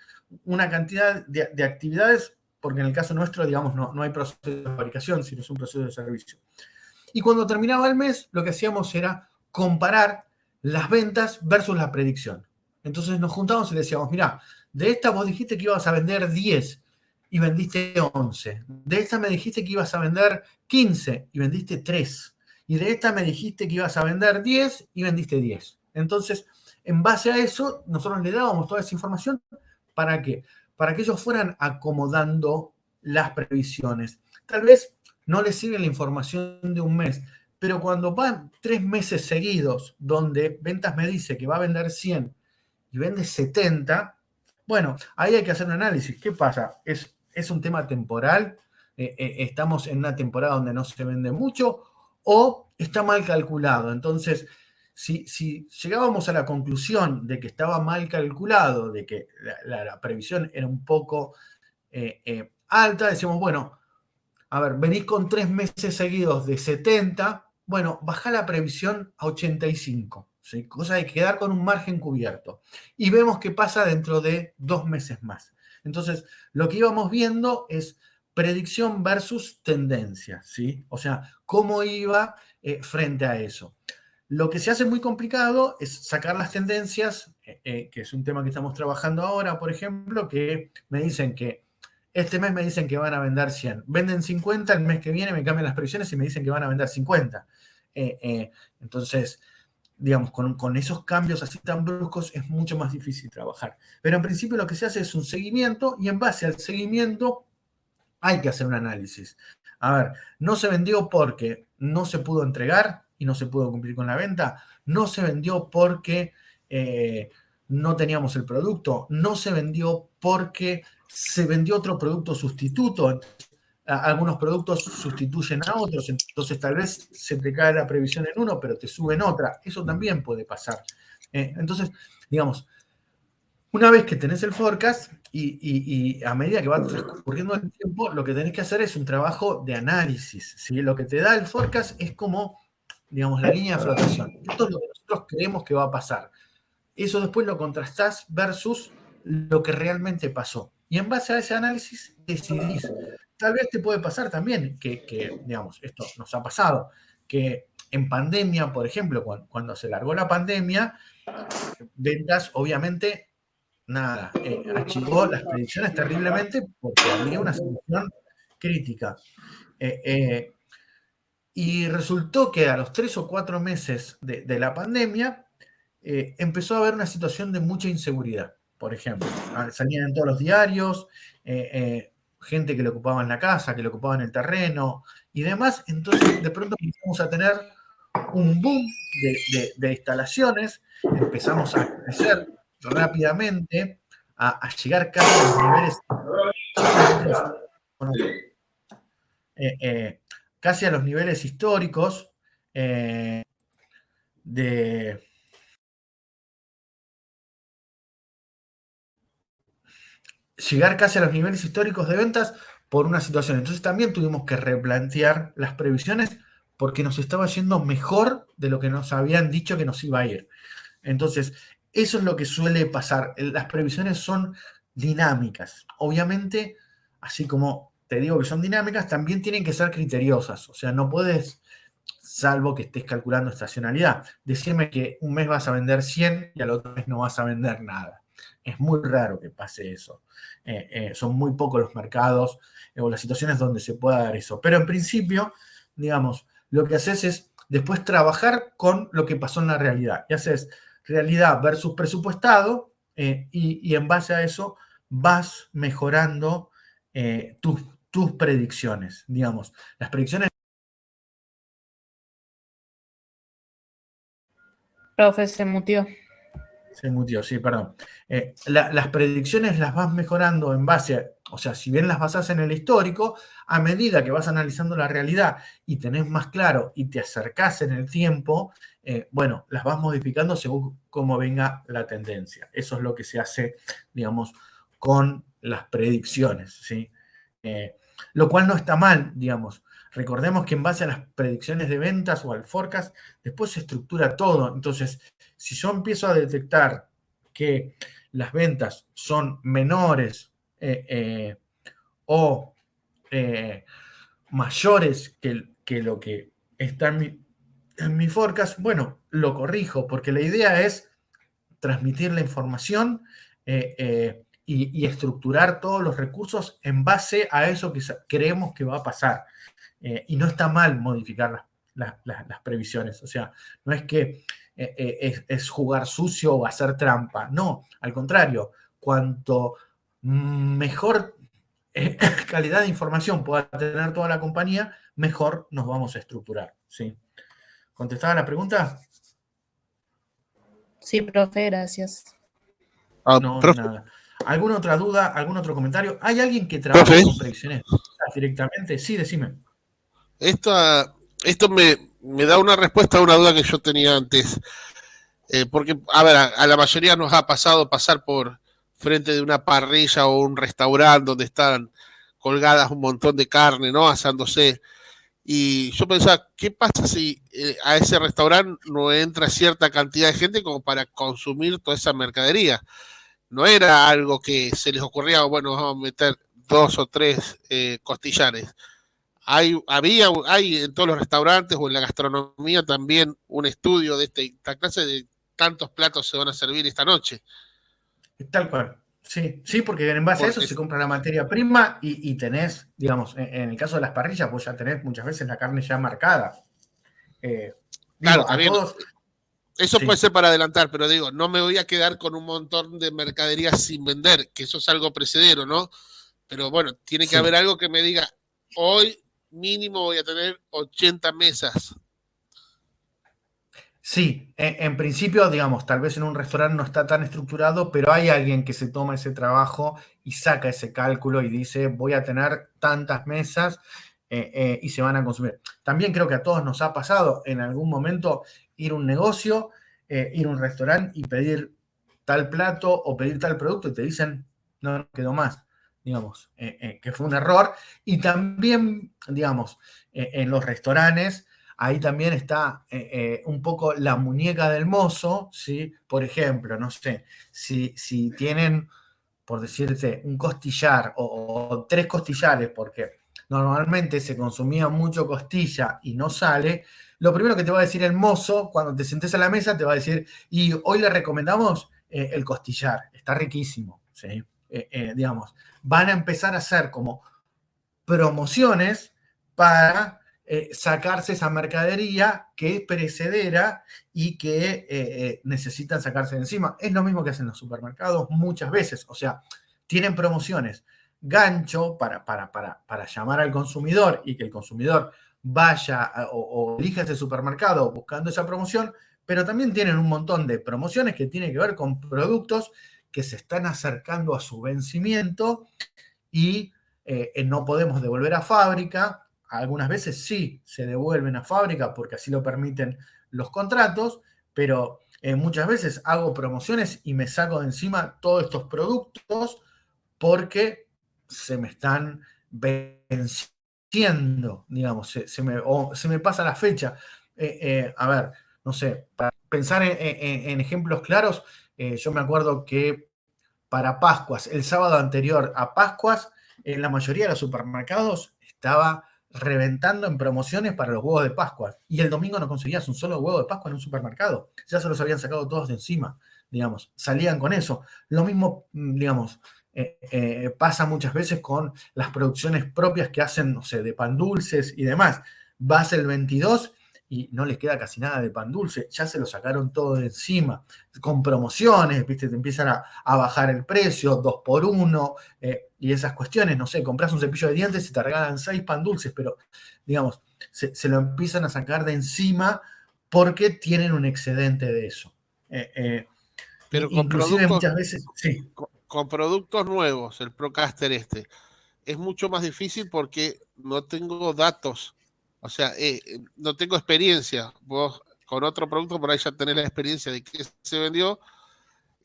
A: una cantidad de actividades, porque en el caso nuestro, digamos, no hay proceso de fabricación, sino es un proceso de servicio. Y cuando terminaba el mes, lo que hacíamos era comparar las ventas versus la predicción. Entonces nos juntamos y le decíamos, mira, de esta vos dijiste que ibas a vender 10 y vendiste 11. De esta me dijiste que ibas a vender 15 y vendiste 3. Y de esta me dijiste que ibas a vender 10 y vendiste 10. Entonces, en base a eso, nosotros le dábamos toda esa información. ¿Para qué? Para que ellos fueran acomodando las previsiones. Tal vez no les sirve la información de un mes, pero cuando van 3 meses seguidos donde ventas me dice que va a vender 100 y vende 70, bueno, ahí hay que hacer un análisis. ¿Qué pasa? ¿Es un tema temporal? ¿Estamos en una temporada donde no se vende mucho? ¿O está mal calculado? Entonces, si llegábamos a la conclusión de que estaba mal calculado, de que la previsión era un poco alta, decíamos, bueno, a ver, venís con 3 meses seguidos de 70, bueno, bajá la previsión a 85, ¿sí? Cosa de quedar con un margen cubierto. Y vemos qué pasa dentro de 2 meses más. Entonces, lo que íbamos viendo es predicción versus tendencia, ¿sí? O sea, cómo iba frente a eso. Lo que se hace muy complicado es sacar las tendencias, que es un tema que estamos trabajando ahora, por ejemplo, que me dicen que este mes me dicen que van a vender 100. Venden 50, el mes que viene me cambian las previsiones y me dicen que van a vender 50. Entonces, digamos, con esos cambios así tan bruscos es mucho más difícil trabajar. Pero en principio lo que se hace es un seguimiento y en base al seguimiento hay que hacer un análisis. A ver, no se vendió porque no se pudo entregar y no se pudo cumplir con la venta. No se vendió porque no teníamos el producto. No se vendió porque se vendió otro producto sustituto. Algunos productos sustituyen a otros, entonces tal vez se te cae la previsión en uno, pero te sube en otra. Eso también puede pasar. Entonces, digamos, una vez que tenés el forecast y a medida que va transcurriendo el tiempo, lo que tenés que hacer es un trabajo de análisis, ¿sí? Lo que te da el forecast es como, digamos, la línea de flotación. Esto es lo que nosotros creemos que va a pasar. Eso después lo contrastás versus lo que realmente pasó. Y en base a ese análisis decidís. Tal vez te puede pasar también que digamos, esto nos ha pasado, que en pandemia, por ejemplo, cuando se largó la pandemia, ventas, obviamente, nada, archivó las predicciones terriblemente porque había una situación crítica. Y resultó que a los 3 o 4 meses de la pandemia empezó a haber una situación de mucha inseguridad. Por ejemplo, salían en todos los diarios, gente que le ocupaba en la casa, que le ocupaba en el terreno y demás. Entonces, de pronto empezamos a tener un boom de instalaciones, empezamos a crecer rápidamente, a llegar casi a los niveles, casi a los niveles históricos de llegar casi a los niveles históricos de ventas por una situación. Entonces también tuvimos que replantear las previsiones porque nos estaba yendo mejor de lo que nos habían dicho que nos iba a ir. Entonces, eso es lo que suele pasar. Las previsiones son dinámicas. Obviamente, así como te digo que son dinámicas, también tienen que ser criteriosas. O sea, no puedes salvo que estés calculando estacionalidad. Decirme que un mes vas a vender 100 y al otro mes no vas a vender nada. Es muy raro que pase eso. Son muy pocos los mercados o las situaciones donde se pueda dar eso. Pero en principio, digamos, lo que haces es después trabajar con lo que pasó en la realidad. Y haces realidad versus presupuestado y en base a eso vas mejorando tus predicciones. Digamos, las predicciones.
B: Profe, se mutió.
A: Se mutió, sí, perdón. Las predicciones las vas mejorando en base, o sea, si bien las basás en el histórico, a medida que vas analizando la realidad y tenés más claro y te acercás en el tiempo, bueno, las vas modificando según cómo venga la tendencia. Eso es lo que se hace, digamos, con las predicciones, ¿sí? Lo cual no está mal, digamos. Recordemos que en base a las predicciones de ventas o al forecast, después se estructura todo. Entonces, si yo empiezo a detectar que las ventas son menores o mayores que lo que está en mi forecast, bueno, lo corrijo, porque la idea es transmitir la información y estructurar todos los recursos en base a eso que creemos que va a pasar. Y no está mal modificar las previsiones. O sea, no es que es jugar sucio o hacer trampa. No, al contrario, cuanto mejor calidad de información pueda tener toda la compañía, mejor nos vamos a estructurar. ¿Sí? ¿Contestaba la pregunta?
B: Sí, profe, gracias.
A: No, de
F: Profe,
A: nada. ¿Alguna otra duda? ¿Algún otro comentario? ¿Hay alguien que trabaje
F: profe,
A: con predicciones directamente? Sí, decime.
F: esto me da una respuesta a una duda que yo tenía antes. Porque, a ver, a la mayoría nos ha pasado pasar por frente de una parrilla o un restaurante donde están colgadas un montón de carne, ¿no? Asándose. Y yo pensaba, ¿qué pasa si a ese restaurante no entra cierta cantidad de gente como para consumir toda esa mercadería? No era algo que se les ocurría, bueno, vamos a meter 2 o 3 costillares. Hay en todos los restaurantes o en la gastronomía también un estudio de esta clase de tantos platos se van a servir esta noche.
A: Tal cual. Sí, sí, porque en base a eso
F: Porque,
A: se compra la materia prima y tenés, digamos, en el caso de las parrillas, vos ya tenés muchas veces la carne ya marcada.
F: claro,
A: Digo,
F: está
A: a
F: bien,
A: todos.
F: eso puede
A: Sí,
F: ser para adelantar, pero digo, no me voy a quedar con un montón de mercadería sin vender, que eso es algo precedero, ¿no? Pero bueno, tiene que haber
A: sí.
F: algo que me diga, hoy mínimo voy a tener 80 mesas.
A: Sí, en principio, digamos, tal vez en un restaurante no está tan estructurado, pero hay alguien que se toma ese trabajo y saca ese cálculo y dice, voy a tener tantas mesas y se van a consumir. También creo que a todos nos ha pasado en algún momento ir a un negocio, ir a un restaurante y pedir tal plato o pedir tal producto y te dicen, no quedó más, digamos, que fue un error. Y también, digamos, en los restaurantes ahí también está un poco la muñeca del mozo, ¿sí? Por ejemplo, no sé, si tienen, por decirte, un costillar o 3 costillares, porque normalmente se consumía mucho costilla y no sale, lo primero que te va a decir el mozo cuando te sentes a la mesa, te va a decir, y hoy le recomendamos el costillar, está riquísimo, ¿sí? Digamos, van a empezar a hacer como promociones para sacarse esa mercadería que es perecedera y que necesitan sacarse de encima. Es lo mismo que hacen los supermercados muchas veces. O sea, tienen promociones, gancho para llamar al consumidor y que el consumidor vaya o elija ese supermercado buscando esa promoción, pero también tienen un montón de promociones que tienen que ver con productos que se están acercando a su vencimiento y no podemos devolver a fábrica. Algunas veces sí se devuelven a fábrica porque así lo permiten los contratos, pero muchas veces hago promociones y me saco de encima todos estos productos porque se me están venciendo, digamos, se me pasa la fecha. A ver, no sé, para pensar en ejemplos claros, yo me acuerdo que para Pascuas, el sábado anterior a Pascuas, en la mayoría de los supermercados estaba reventando en promociones para los huevos de Pascua. Y el domingo no conseguías un solo huevo de Pascua en un supermercado. Ya se los habían sacado todos de encima, digamos. Salían con eso. Lo mismo, digamos, pasa muchas veces con las producciones propias que hacen, no sé, de pan dulces y demás. Vas el 22 y no les queda casi nada de pan dulce, ya se lo sacaron todo de encima, con promociones, ¿viste? Te empiezan a bajar el precio, 2x1, y esas cuestiones, no sé, compras un cepillo de dientes y te regalan 6 pan dulces, pero, digamos, se lo empiezan a sacar de encima porque tienen un excedente de eso.
F: Pero con
A: Inclusive
F: productos,
A: muchas veces, sí.
F: con productos nuevos, el Procaster es mucho más difícil porque no tengo datos, o sea, no tengo experiencia. Vos con otro producto por ahí ya tenés la experiencia de qué se vendió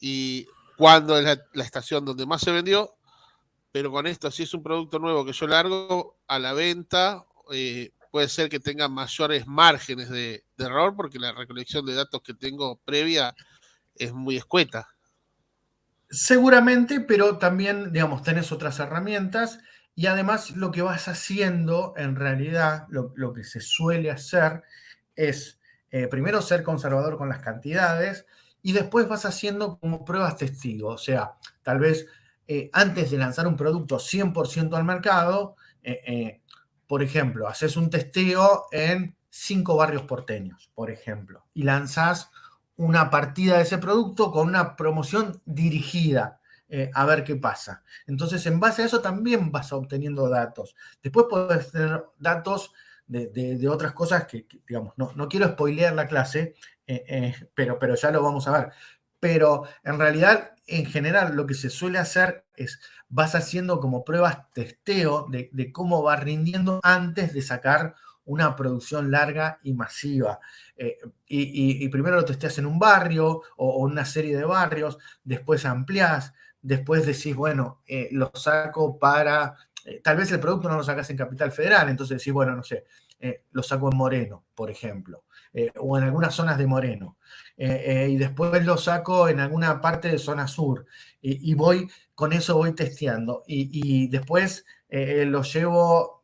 F: y cuándo es la estación donde más se vendió, pero con esto, si es un producto nuevo que yo largo a la venta, puede ser que tenga mayores márgenes de error porque la recolección de datos que tengo previa es muy escueta.
A: Seguramente, pero también, digamos, tenés otras herramientas y además lo que vas haciendo, en realidad, lo que se suele hacer es, primero, ser conservador con las cantidades y después vas haciendo como pruebas testigo. O sea, tal vez antes de lanzar un producto 100% al mercado, por ejemplo, haces un testeo en 5 barrios porteños, por ejemplo, y lanzás una partida de ese producto con una promoción dirigida, a ver qué pasa. Entonces, en base a eso también vas obteniendo datos. Después puedes tener datos de otras cosas que digamos, no quiero spoilear la clase, pero ya lo vamos a ver. Pero en realidad, en general, lo que se suele hacer es, vas haciendo como pruebas testeo de cómo va rindiendo antes de sacar una producción larga y masiva. Y primero lo testeas en un barrio o una serie de barrios, después ampliás, después decís, bueno, lo saco para, tal vez el producto no lo sacas en Capital Federal, entonces decís, bueno, no sé, lo saco en Moreno, por ejemplo, o en algunas zonas de Moreno, y después lo saco en alguna parte de zona sur, y con eso voy testeando, y después lo llevo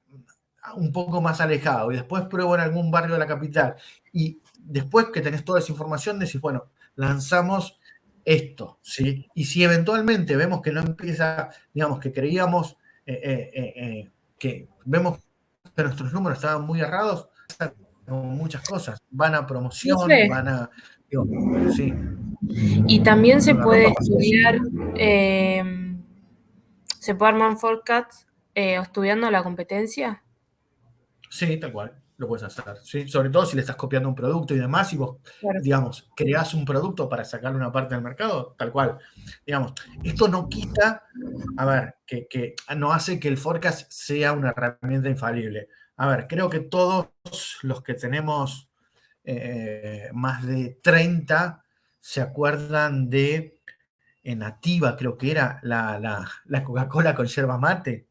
A: un poco más alejado y después pruebo en algún barrio de la capital y después que tenés toda esa información decís, bueno, lanzamos esto, ¿sí? Y si eventualmente vemos que no empieza, digamos, que creíamos que vemos que nuestros números estaban muy errados, muchas cosas, van a promoción,
B: Profe,
A: van a... digo, sí,
B: y también se
A: con la
B: puede
A: ropa pasa eso.
B: estudiar, se puede armar un forecast estudiando la competencia.
A: Sí, tal cual, lo puedes hacer, ¿sí? Sobre todo si le estás copiando un producto y demás, y vos,
B: Claro.
A: digamos, creás un producto para sacarle una parte del mercado, tal cual. Digamos, esto no quita, a ver, que no hace que el forecast sea una herramienta infalible. A ver, creo que todos los que tenemos más de 30 se acuerdan de Nativa, creo que era la Coca-Cola con yerba mate.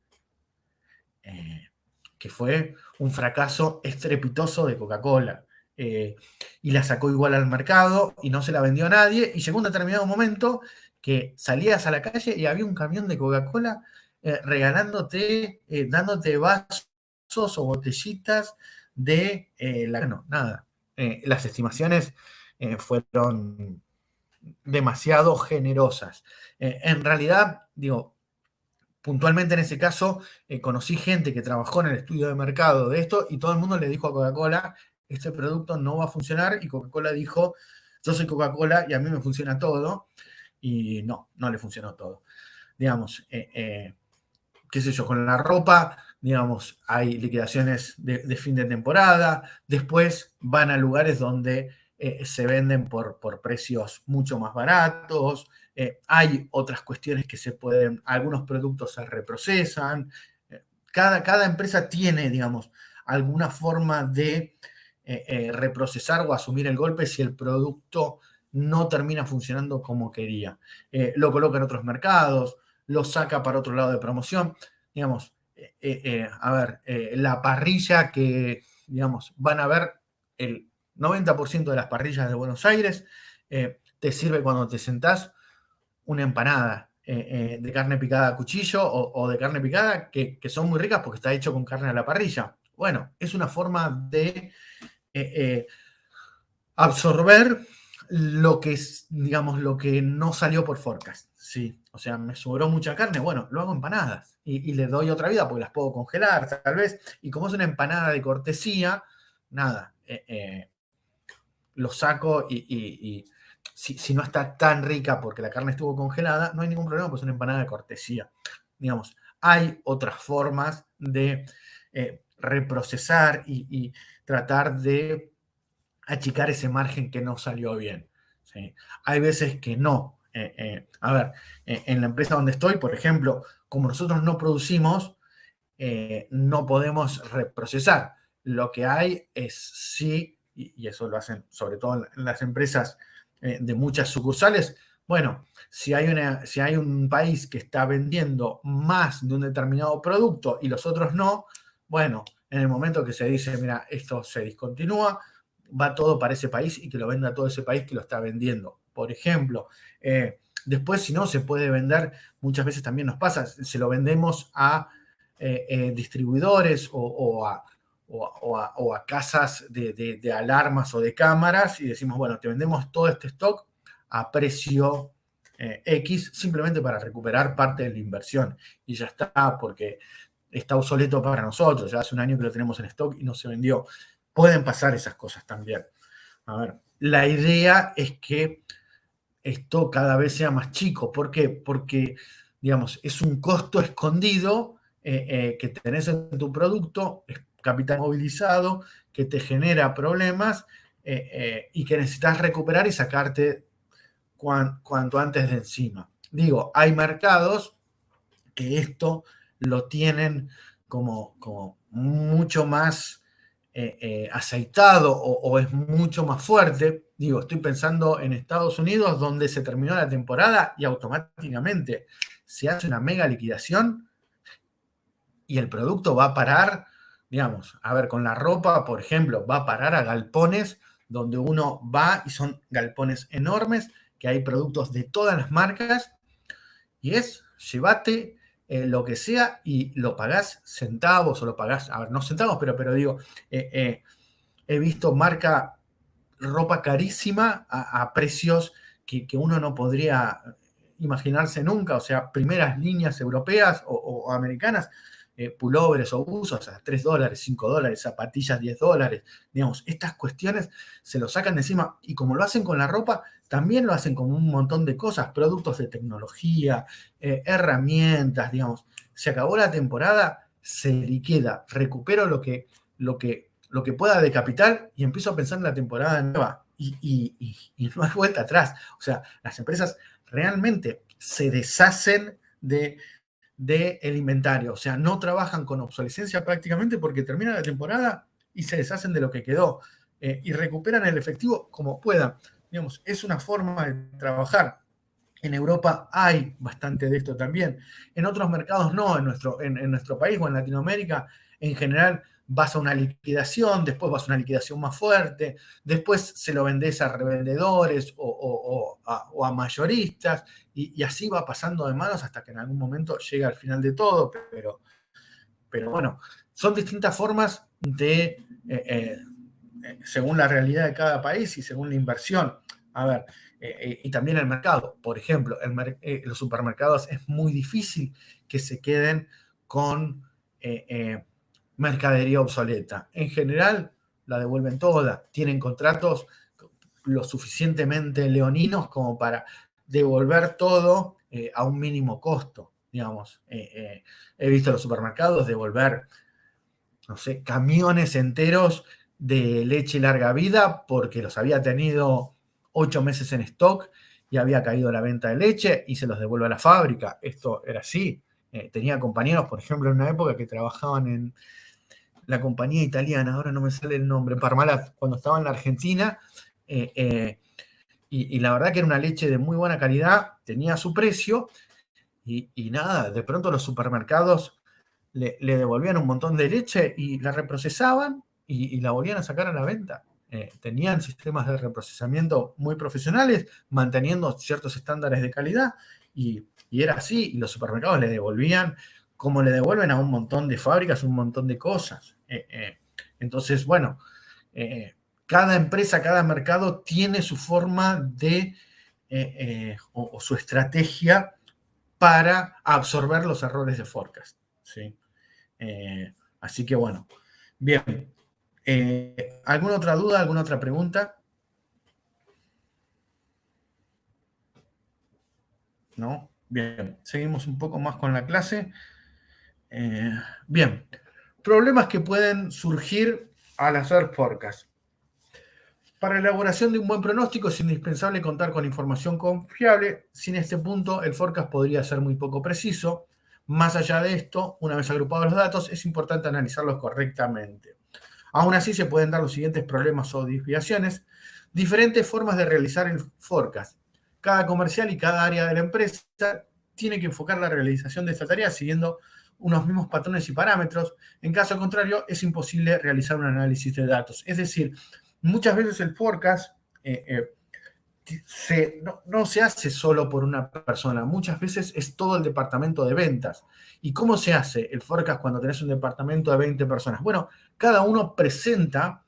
A: Que fue un fracaso estrepitoso de Coca-Cola. Y la sacó igual al mercado y no se la vendió a nadie. Y llegó un determinado momento que salías a la calle y había un camión de Coca-Cola regalándote, dándote vasos o botellitas de no, nada. Las estimaciones fueron demasiado generosas. En realidad, digo, puntualmente en ese caso, conocí gente que trabajó en el estudio de mercado de esto y todo el mundo le dijo a Coca-Cola, este producto no va a funcionar, y Coca-Cola dijo, yo soy Coca-Cola y a mí me funciona todo, y no le funcionó todo. Digamos, qué sé yo, con la ropa, digamos, hay liquidaciones de fin de temporada, después van a lugares donde se venden por precios mucho más baratos, hay otras cuestiones que se pueden, algunos productos se reprocesan, cada empresa tiene, digamos, alguna forma de reprocesar o asumir el golpe si el producto no termina funcionando como quería. Lo coloca en otros mercados, lo saca para otro lado de promoción. Digamos, a ver, la parrilla que, digamos, van a ver el 90% de las parrillas de Buenos Aires, te sirve cuando te sentás una empanada de carne picada a cuchillo o de carne picada que son muy ricas porque está hecho con carne a la parrilla. Bueno, es una forma de absorber lo que es, digamos, lo que no salió por forecast. Sí, o sea, me sobró mucha carne, bueno, lo hago empanadas y le doy otra vida porque las puedo congelar tal vez. Y como es una empanada de cortesía, nada, lo saco y si no está tan rica porque la carne estuvo congelada, no hay ningún problema, pues es una empanada de cortesía. Digamos, hay otras formas de reprocesar y tratar de achicar ese margen que no salió bien. ¿Sí? Hay veces que no. A ver, en la empresa donde estoy, por ejemplo, como nosotros no producimos, no podemos reprocesar. Lo que hay es sí, y eso lo hacen sobre todo en las empresas de muchas sucursales, bueno, si hay un país que está vendiendo más de un determinado producto y los otros no, bueno, en el momento que se dice, mira, esto se discontinúa, va todo para ese país y que lo venda todo ese país que lo está vendiendo. Por ejemplo, después si no se puede vender, muchas veces también nos pasa, se lo vendemos a distribuidores o a casas de alarmas o de cámaras y decimos, bueno, te vendemos todo este stock a precio X simplemente para recuperar parte de la inversión y ya está, porque está obsoleto para nosotros, ya hace un año que lo tenemos en stock y no se vendió. Pueden pasar esas cosas también. A ver, la idea es que esto cada vez sea más chico. ¿Por qué? Porque, digamos, es un costo escondido que tenés en tu producto, es capital movilizado, que te genera problemas y que necesitas recuperar y sacarte cuanto antes de encima. Digo, hay mercados que esto lo tienen como mucho más aceitado o es mucho más fuerte. Digo, estoy pensando en Estados Unidos, donde se terminó la temporada y automáticamente se hace una mega liquidación y el producto va a parar, digamos, a ver, con la ropa, por ejemplo, va a parar a galpones donde uno va y son galpones enormes, que hay productos de todas las marcas y es, llévate lo que sea y lo pagás centavos o lo pagás, a ver, no centavos, pero digo, he visto ropa carísima a precios que uno no podría imaginarse nunca, o sea, primeras líneas europeas o americanas, pullovers o buzos a $3, $5, zapatillas $10, digamos, estas cuestiones se lo sacan de encima y como lo hacen con la ropa, también lo hacen con un montón de cosas, productos de tecnología, herramientas, digamos, se acabó la temporada, se liquida, recupero lo que pueda de capital y empiezo a pensar en la temporada nueva y no hay vuelta atrás, o sea, las empresas realmente se deshacen del inventario, o sea, no trabajan con obsolescencia prácticamente porque termina la temporada y se deshacen de lo que quedó y recuperan el efectivo como puedan. Digamos, es una forma de trabajar. En Europa hay bastante de esto también. En otros mercados no, en nuestro país o en Latinoamérica, en general vas a una liquidación, después vas a una liquidación más fuerte, después se lo vendés a revendedores o a mayoristas, y así va pasando de manos hasta que en algún momento llega al final de todo, pero bueno, son distintas formas de, según la realidad de cada país y según la inversión. A ver, y también el mercado. Por ejemplo, los supermercados es muy difícil que se queden con mercadería obsoleta. En general, la devuelven toda. Tienen contratos lo suficientemente leoninos como para devolver todo a un mínimo costo. Digamos, he visto los supermercados devolver, no sé, camiones enteros de leche larga vida porque los había tenido 8 meses en stock y había caído la venta de leche y se los devuelve a la fábrica. Esto era así. Tenía compañeros, por ejemplo, en una época que trabajaban en la compañía italiana, ahora no me sale el nombre, Parmalat, cuando estaba en la Argentina, y la verdad que era una leche de muy buena calidad, tenía su precio, y nada, de pronto los supermercados le devolvían un montón de leche y la reprocesaban y la volvían a sacar a la venta. Tenían sistemas de reprocesamiento muy profesionales, manteniendo ciertos estándares de calidad, y era así, y los supermercados le devolvían como le devuelven a un montón de fábricas un montón de cosas. Entonces, bueno, cada empresa, cada mercado tiene su forma de, o su estrategia para absorber los errores de forecast, ¿sí? Así que bueno, bien. ¿Alguna otra duda, alguna otra pregunta? ¿No? Bien, seguimos un poco más con la clase. Bien, problemas que pueden surgir al hacer forecast. Para la elaboración de un buen pronóstico es indispensable contar con información confiable. Sin este punto, el forecast podría ser muy poco preciso. Más allá de esto, una vez agrupados los datos, es importante analizarlos correctamente. Aún así, se pueden dar los siguientes problemas o desviaciones. Diferentes formas de realizar el forecast. Cada comercial y cada área de la empresa tiene que enfocar la realización de esta tarea siguiendo unos mismos patrones y parámetros. En caso contrario, es imposible realizar un análisis de datos. Es decir, muchas veces el forecast no se hace solo por una persona, muchas veces es todo el departamento de ventas. ¿Y cómo se hace el forecast cuando tenés un departamento de 20 personas? Bueno, cada uno presenta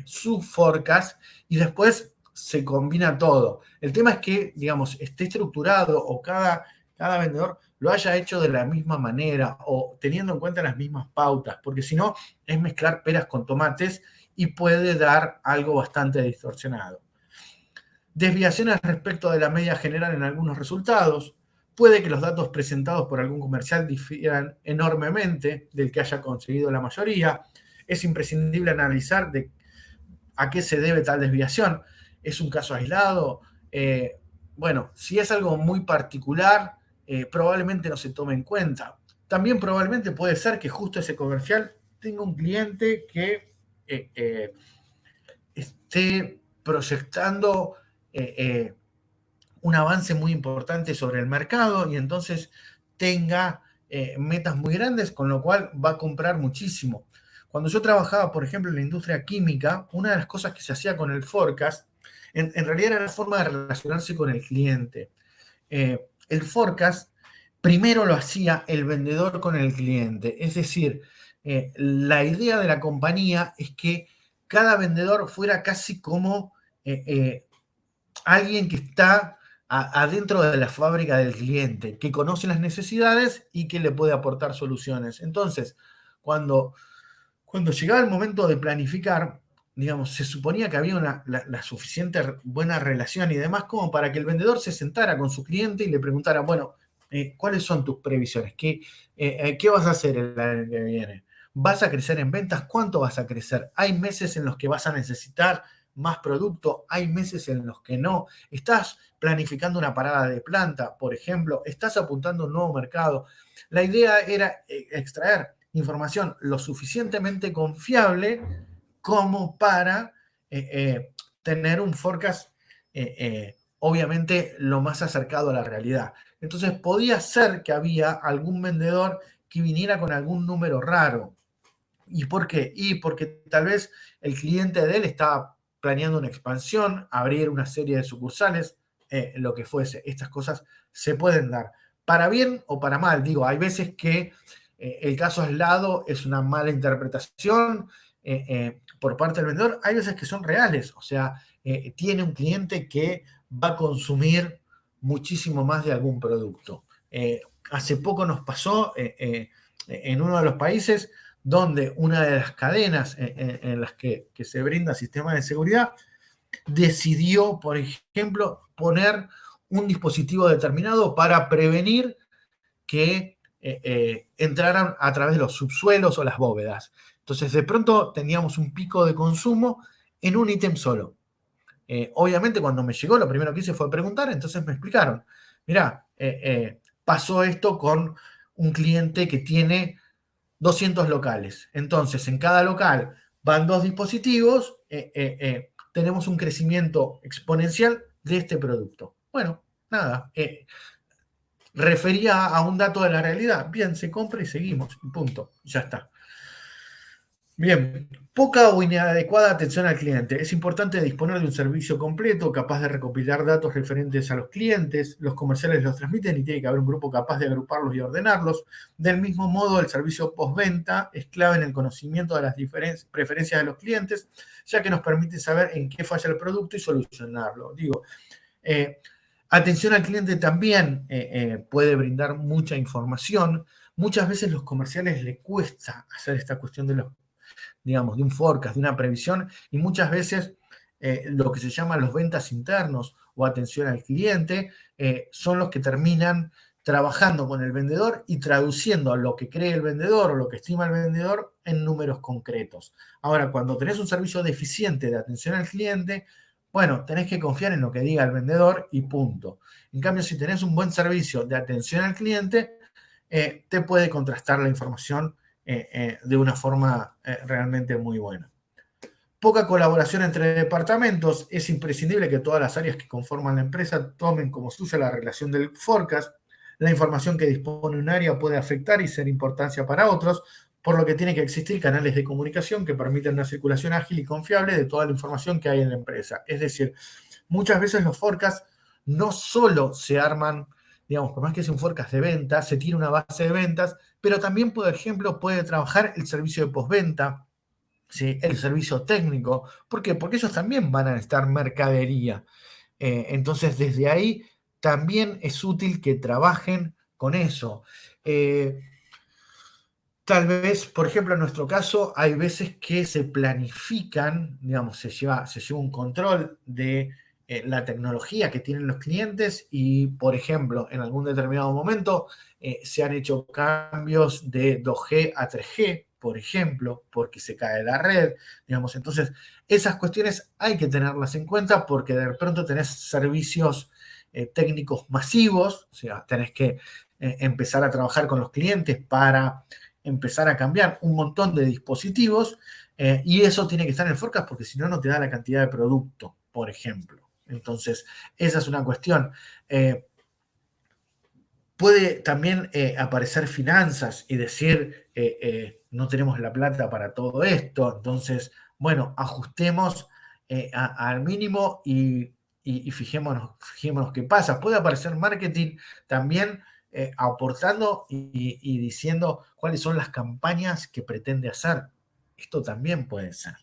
A: su forecast y después se combina todo. El tema es que, digamos, esté estructurado o cada vendedor lo haya hecho de la misma manera o teniendo en cuenta las mismas pautas, porque si no es mezclar peras con tomates y puede dar algo bastante distorsionado. Desviaciones respecto de la media general en algunos resultados. Puede que los datos presentados por algún comercial difieran enormemente del que haya conseguido la mayoría. Es imprescindible analizar a qué se debe tal desviación. ¿Es un caso aislado? Bueno, si es algo muy particular, probablemente no se tome en cuenta. También probablemente puede ser que justo ese comercial tenga un cliente que esté proyectando un avance muy importante sobre el mercado y entonces tenga metas muy grandes, con lo cual va a comprar muchísimo. Cuando yo trabajaba, por ejemplo, en la industria química, una de las cosas que se hacía con el forecast, en realidad era la forma de relacionarse con el cliente. El forecast primero lo hacía el vendedor con el cliente, es decir, la idea de la compañía es que cada vendedor fuera casi como alguien que está adentro de la fábrica del cliente, que conoce las necesidades y que le puede aportar soluciones. Entonces, cuando llegaba el momento de planificar, digamos, se suponía que había la suficiente buena relación y demás como para que el vendedor se sentara con su cliente y le preguntara, bueno, ¿cuáles son tus previsiones? ¿Qué vas a hacer el año que viene? ¿Vas a crecer en ventas? ¿Cuánto vas a crecer? ¿Hay meses en los que vas a necesitar más producto? ¿Hay meses en los que no? ¿Estás planificando una parada de planta, por ejemplo? ¿Estás apuntando a un nuevo mercado? La idea era extraer información lo suficientemente confiable como para tener un forecast obviamente lo más acercado a la realidad. Entonces podía ser que había algún vendedor que viniera con algún número raro. ¿Y por qué? Y porque tal vez el cliente de él estaba planeando una expansión, abrir una serie de sucursales, lo que fuese. Estas cosas se pueden dar para bien o para mal. Digo, hay veces que el caso aislado es una mala interpretación por parte del vendedor. Hay veces que son reales, o sea, tiene un cliente que va a consumir muchísimo más de algún producto. Hace poco nos pasó en uno de los países donde una de las cadenas en las que se brinda sistemas de seguridad decidió, por ejemplo, poner un dispositivo determinado para prevenir que entraran a través de los subsuelos o las bóvedas. Entonces, de pronto teníamos un pico de consumo en un ítem solo. Obviamente, cuando me llegó, lo primero que hice fue preguntar, entonces me explicaron, mirá, pasó esto con un cliente que tiene 200 locales. Entonces, en cada local van 2 dispositivos, tenemos un crecimiento exponencial de este producto. Bueno, nada, refería a un dato de la realidad. Bien, se compra y seguimos, punto, ya está. Bien, poca o inadecuada atención al cliente. Es importante disponer de un servicio completo, capaz de recopilar datos referentes a los clientes. Los comerciales los transmiten y tiene que haber un grupo capaz de agruparlos y ordenarlos. Del mismo modo, el servicio postventa es clave en el conocimiento de las preferencias de los clientes, ya que nos permite saber en qué falla el producto y solucionarlo. Digo, atención al cliente también puede brindar mucha información. Muchas veces los comerciales les cuesta hacer esta cuestión de de un forecast, de una previsión, y muchas veces lo que se llama los ventas internos o atención al cliente son los que terminan trabajando con el vendedor y traduciendo lo que cree el vendedor o lo que estima el vendedor en números concretos. Ahora, cuando tenés un servicio deficiente de atención al cliente, bueno, tenés que confiar en lo que diga el vendedor y punto. En cambio, si tenés un buen servicio de atención al cliente, te puede contrastar la información de una forma realmente muy buena. Poca colaboración entre departamentos. Es imprescindible que todas las áreas que conforman la empresa tomen como suya la relación del forecast. La información que dispone un área puede afectar y ser importancia para otros, por lo que tiene que existir canales de comunicación que permitan una circulación ágil y confiable de toda la información que hay en la empresa. Es decir, muchas veces los forecasts no solo se arman, digamos, por más que sea un forecast de ventas, se tiene una base de ventas, pero también, por ejemplo, puede trabajar el servicio de postventa, ¿sí? El servicio técnico. ¿Por qué? Porque ellos también van a necesitar mercadería. Entonces, desde ahí también es útil que trabajen con eso. Tal vez, por ejemplo, en nuestro caso, hay veces que se planifican, digamos, se lleva un control de la tecnología que tienen los clientes y, por ejemplo, en algún determinado momento se han hecho cambios de 2G a 3G, por ejemplo, porque se cae la red, digamos. Entonces, esas cuestiones hay que tenerlas en cuenta porque de pronto tenés servicios técnicos masivos, o sea, tenés que empezar a trabajar con los clientes para empezar a cambiar un montón de dispositivos y eso tiene que estar en el forecast porque si no, no te da la cantidad de producto, por ejemplo. Entonces, esa es una cuestión. Puede también aparecer finanzas y decir, no tenemos la plata para todo esto, entonces, bueno, ajustemos al mínimo y fijémonos qué pasa. Puede aparecer marketing también aportando y diciendo cuáles son las campañas que pretende hacer. Esto también puede ser.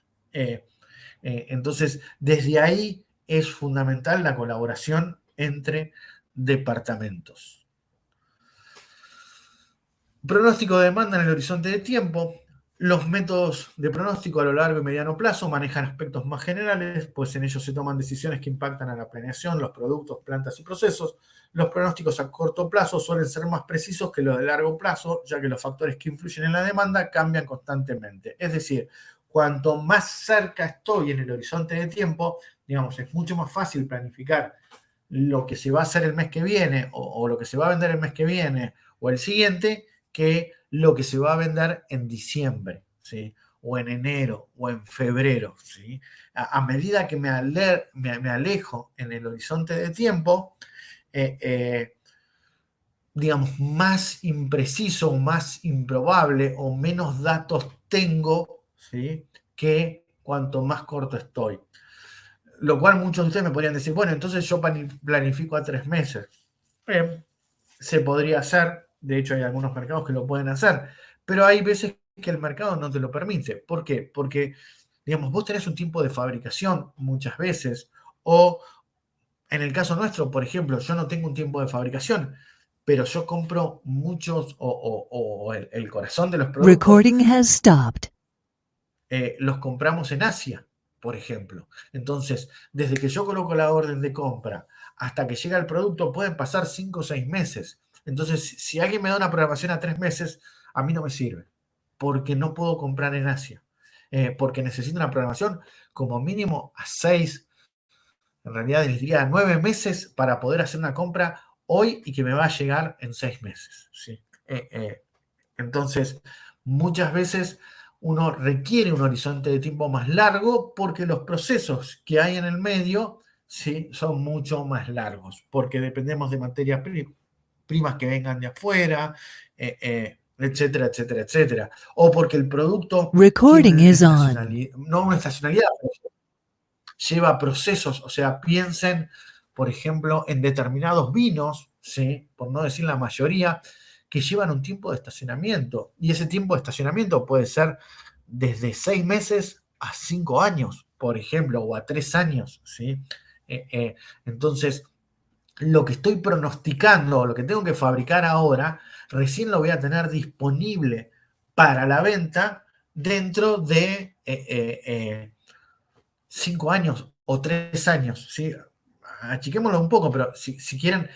A: Entonces, desde ahí es fundamental la colaboración entre departamentos. Pronóstico de demanda en el horizonte de tiempo. Los métodos de pronóstico a lo largo y mediano plazo manejan aspectos más generales, pues en ellos se toman decisiones que impactan a la planeación, los productos, plantas y procesos. Los pronósticos a corto plazo suelen ser más precisos que los de largo plazo, ya que los factores que influyen en la demanda cambian constantemente. Es decir, cuanto más cerca estoy en el horizonte de tiempo, digamos, es mucho más fácil planificar lo que se va a hacer el mes que viene o lo que se va a vender el mes que viene o el siguiente, que lo que se va a vender en diciembre, ¿sí? O en enero, o en febrero, ¿sí? A medida que me alejo en el horizonte de tiempo, digamos, más impreciso, más improbable o menos datos tengo, ¿sí? Que cuanto más corto estoy. Lo cual muchos de ustedes me podrían decir, bueno, entonces yo planifico a 3 meses. Se podría hacer. De hecho, hay algunos mercados que lo pueden hacer, pero hay veces que el mercado no te lo permite. ¿Por qué? Porque, digamos, vos tenés un tiempo de fabricación muchas veces, o en el caso nuestro, por ejemplo, yo no tengo un tiempo de fabricación, pero yo compro muchos, o el corazón de los productos.
G: Recording has stopped.
A: Los compramos en Asia, por ejemplo. Entonces, desde que yo coloco la orden de compra hasta que llega el producto, pueden pasar 5 o 6 meses. Entonces, si alguien me da una programación a 3 meses, a mí no me sirve, porque no puedo comprar en Asia, porque necesito una programación como mínimo a 6, en realidad les diría a 9 meses para poder hacer una compra hoy y que me va a llegar en 6 meses. ¿Sí? Entonces, muchas veces uno requiere un horizonte de tiempo más largo porque los procesos que hay en el medio, ¿sí? Son mucho más largos, porque dependemos de materias primas que vengan de afuera, etcétera, etcétera, etcétera. O porque el producto
G: Recording
A: tiene
G: is on.
A: no una estacionalidad, pero lleva procesos, o sea, piensen, por ejemplo, en determinados vinos, ¿sí? Por no decir la mayoría, que llevan un tiempo de estacionamiento. Y ese tiempo de estacionamiento puede ser desde 6 meses a 5 años, por ejemplo, o a 3 años, ¿sí? Entonces, lo que estoy pronosticando, lo que tengo que fabricar ahora, recién lo voy a tener disponible para la venta dentro de 5 años o 3 años, ¿sí? Achiquémoslo un poco, pero si quieren,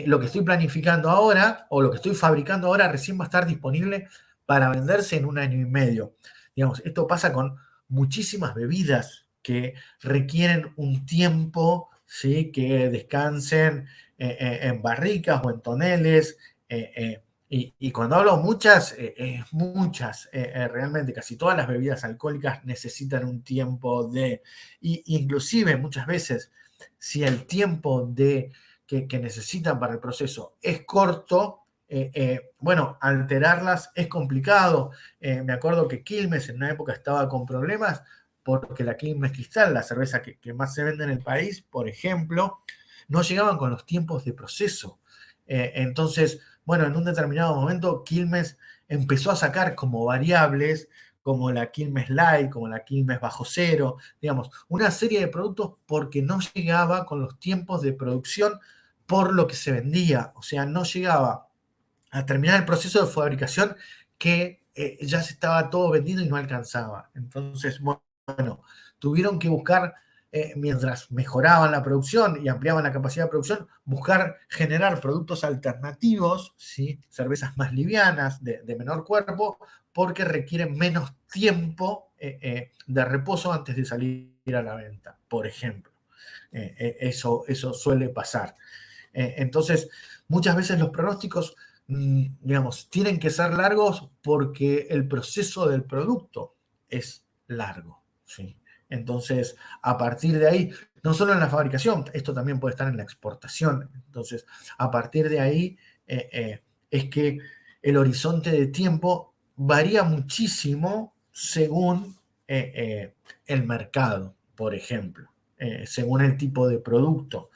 A: lo que estoy planificando ahora o lo que estoy fabricando ahora recién va a estar disponible para venderse en 1 año y medio. Digamos, esto pasa con muchísimas bebidas que requieren un tiempo, ¿sí? Que descansen en barricas o en toneles. Y cuando hablo muchas, realmente casi todas las bebidas alcohólicas necesitan un tiempo de, inclusive muchas veces, si el tiempo que necesitan para el proceso es corto, bueno, alterarlas es complicado. Me acuerdo que Quilmes en una época estaba con problemas porque la Quilmes Cristal, la cerveza que más se vende en el país, por ejemplo, no llegaban con los tiempos de proceso. Entonces, bueno, en un determinado momento Quilmes empezó a sacar como variables, como la Quilmes Light, como la Quilmes Bajo Cero, digamos, una serie de productos porque no llegaba con los tiempos de producción por lo que se vendía, o sea, no llegaba a terminar el proceso de fabricación que ya se estaba todo vendido y no alcanzaba. Entonces, bueno, tuvieron que buscar, mientras mejoraban la producción y ampliaban la capacidad de producción, buscar generar productos alternativos, ¿sí? Cervezas más livianas, de menor cuerpo, porque requieren menos tiempo de reposo antes de salir a la venta, por ejemplo. Eso suele pasar. Entonces, muchas veces los pronósticos, digamos, tienen que ser largos porque el proceso del producto es largo, ¿sí? Entonces, a partir de ahí, no solo en la fabricación, esto también puede estar en la exportación. Entonces, a partir de ahí es que el horizonte de tiempo varía muchísimo según el mercado, por ejemplo, según el tipo de producto,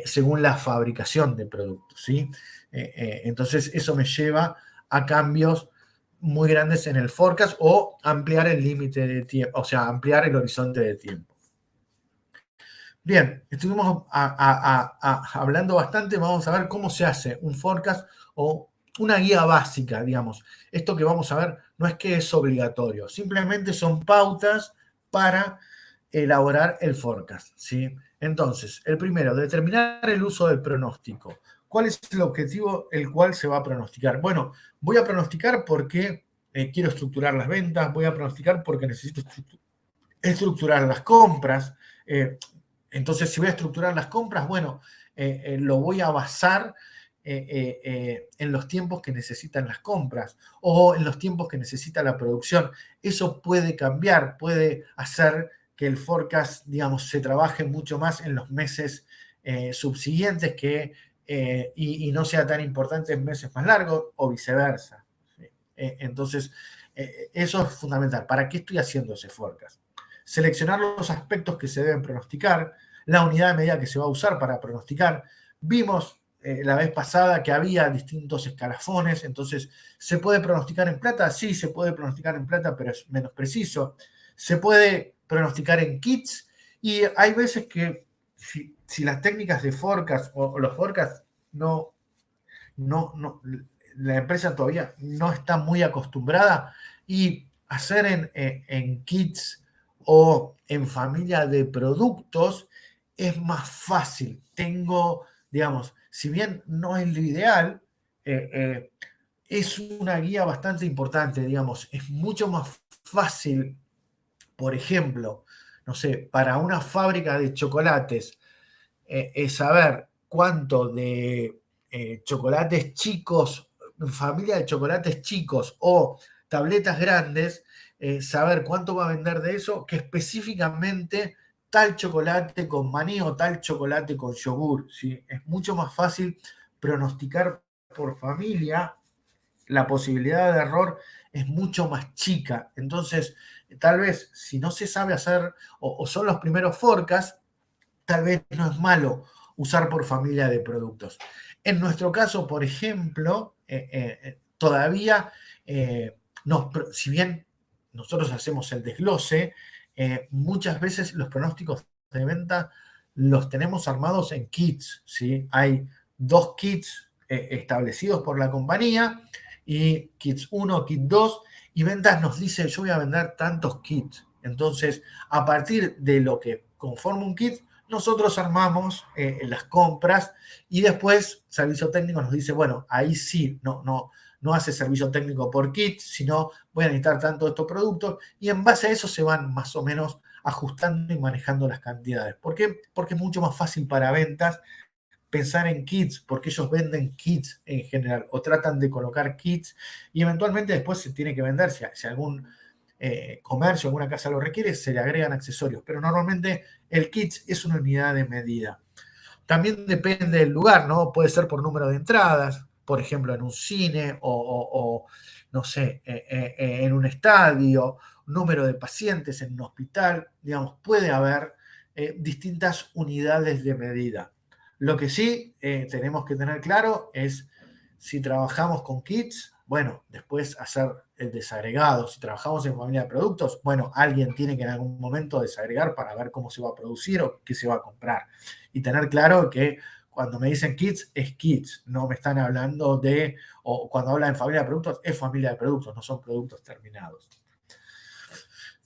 A: según la fabricación de productos, ¿sí? Entonces, eso me lleva a cambios muy grandes en el forecast o ampliar el límite de tiempo, o sea, ampliar el horizonte de tiempo. Bien, estuvimos hablando bastante, vamos a ver cómo se hace un forecast o una guía básica, digamos. Esto que vamos a ver no es que es obligatorio, simplemente son pautas para elaborar el forecast, ¿sí? Entonces, el primero, determinar el uso del pronóstico. ¿Cuál es el objetivo el cual se va a pronosticar? Bueno, voy a pronosticar porque quiero estructurar las ventas, voy a pronosticar porque necesito estructurar las compras. Entonces, si voy a estructurar las compras, bueno, lo voy a basar en los tiempos que necesitan las compras o en los tiempos que necesita la producción. Eso puede cambiar, puede hacer que el forecast, digamos, se trabaje mucho más en los meses subsiguientes y no sea tan importante en meses más largos o viceversa. ¿Sí? Entonces, eso es fundamental. ¿Para qué estoy haciendo ese forecast? Seleccionar los aspectos que se deben pronosticar, la unidad de medida que se va a usar para pronosticar. Vimos la vez pasada que había distintos escalafones, entonces, ¿se puede pronosticar en plata? Sí, se puede pronosticar en plata, pero es menos preciso. Se puede pronosticar en kits y hay veces que si las técnicas de forecast o los forecasts no, la empresa todavía no está muy acostumbrada y hacer en kits o en familia de productos es más fácil. Tengo, digamos, si bien no es lo ideal, es una guía bastante importante, digamos, es mucho más fácil, por ejemplo, no sé, para una fábrica de chocolates, es saber cuánto de chocolates chicos, familia de chocolates chicos o tabletas grandes, saber cuánto va a vender de eso, que específicamente tal chocolate con maní o tal chocolate con yogur, ¿sí? Es mucho más fácil pronosticar por familia la posibilidad de error es mucho más chica. Entonces, tal vez si no se sabe hacer o son los primeros forecasts, tal vez no es malo usar por familia de productos. En nuestro caso, por ejemplo, todavía, si bien nosotros hacemos el desglose, muchas veces los pronósticos de venta los tenemos armados en kits, ¿sí? Hay 2 kits establecidos por la compañía, y kits 1, kit 2, y ventas nos dice, yo voy a vender tantos kits. Entonces, a partir de lo que conforma un kit, nosotros armamos las compras, y después servicio técnico nos dice, bueno, ahí sí, no hace servicio técnico por kit, sino voy a necesitar tanto de estos productos, y en base a eso se van más o menos ajustando y manejando las cantidades. ¿Por qué? Porque es mucho más fácil para ventas pensar en kits, porque ellos venden kits en general, o tratan de colocar kits, y eventualmente después se tiene que vender, si algún comercio, alguna casa lo requiere, se le agregan accesorios, pero normalmente el kit es una unidad de medida. También depende del lugar, ¿no? Puede ser por número de entradas, por ejemplo, en un cine o no sé, en un estadio, número de pacientes en un hospital, digamos, puede haber distintas unidades de medida. Lo que sí tenemos que tener claro es, si trabajamos con kits, bueno, después hacer el desagregado. Si trabajamos en familia de productos, bueno, alguien tiene que en algún momento desagregar para ver cómo se va a producir o qué se va a comprar. Y tener claro que cuando me dicen kits, es kits, no me están hablando de, o cuando hablan de familia de productos, es familia de productos, no son productos terminados.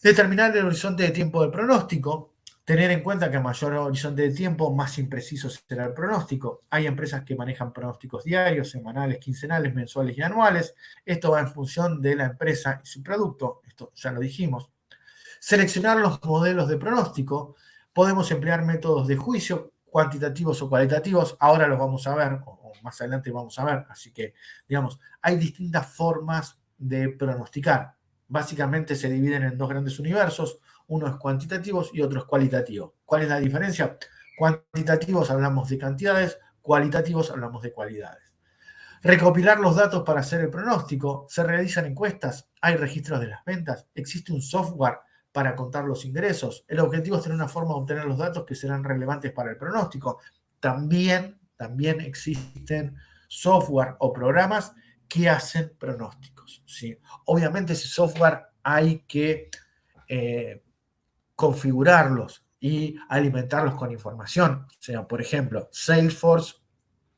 A: Determinar el horizonte de tiempo del pronóstico. Tener en cuenta que a mayor horizonte de tiempo, más impreciso será el pronóstico. Hay empresas que manejan pronósticos diarios, semanales, quincenales, mensuales y anuales. Esto va en función de la empresa y su producto. Esto ya lo dijimos. Seleccionar los modelos de pronóstico. Podemos emplear métodos de juicio, cuantitativos o cualitativos. Ahora los vamos a ver, o más adelante vamos a ver. Así que, digamos, hay distintas formas de pronosticar. Básicamente se dividen en 2 grandes universos. Uno es cuantitativos y otro es cualitativo. ¿Cuál es la diferencia? Cuantitativos hablamos de cantidades, cualitativos hablamos de cualidades. Recopilar los datos para hacer el pronóstico. Se realizan encuestas, hay registros de las ventas, existe un software para contar los ingresos. El objetivo es tener una forma de obtener los datos que serán relevantes para el pronóstico. También existen software o programas que hacen pronósticos, ¿sí? Obviamente ese software hay que configurarlos y alimentarlos con información. O sea, por ejemplo, Salesforce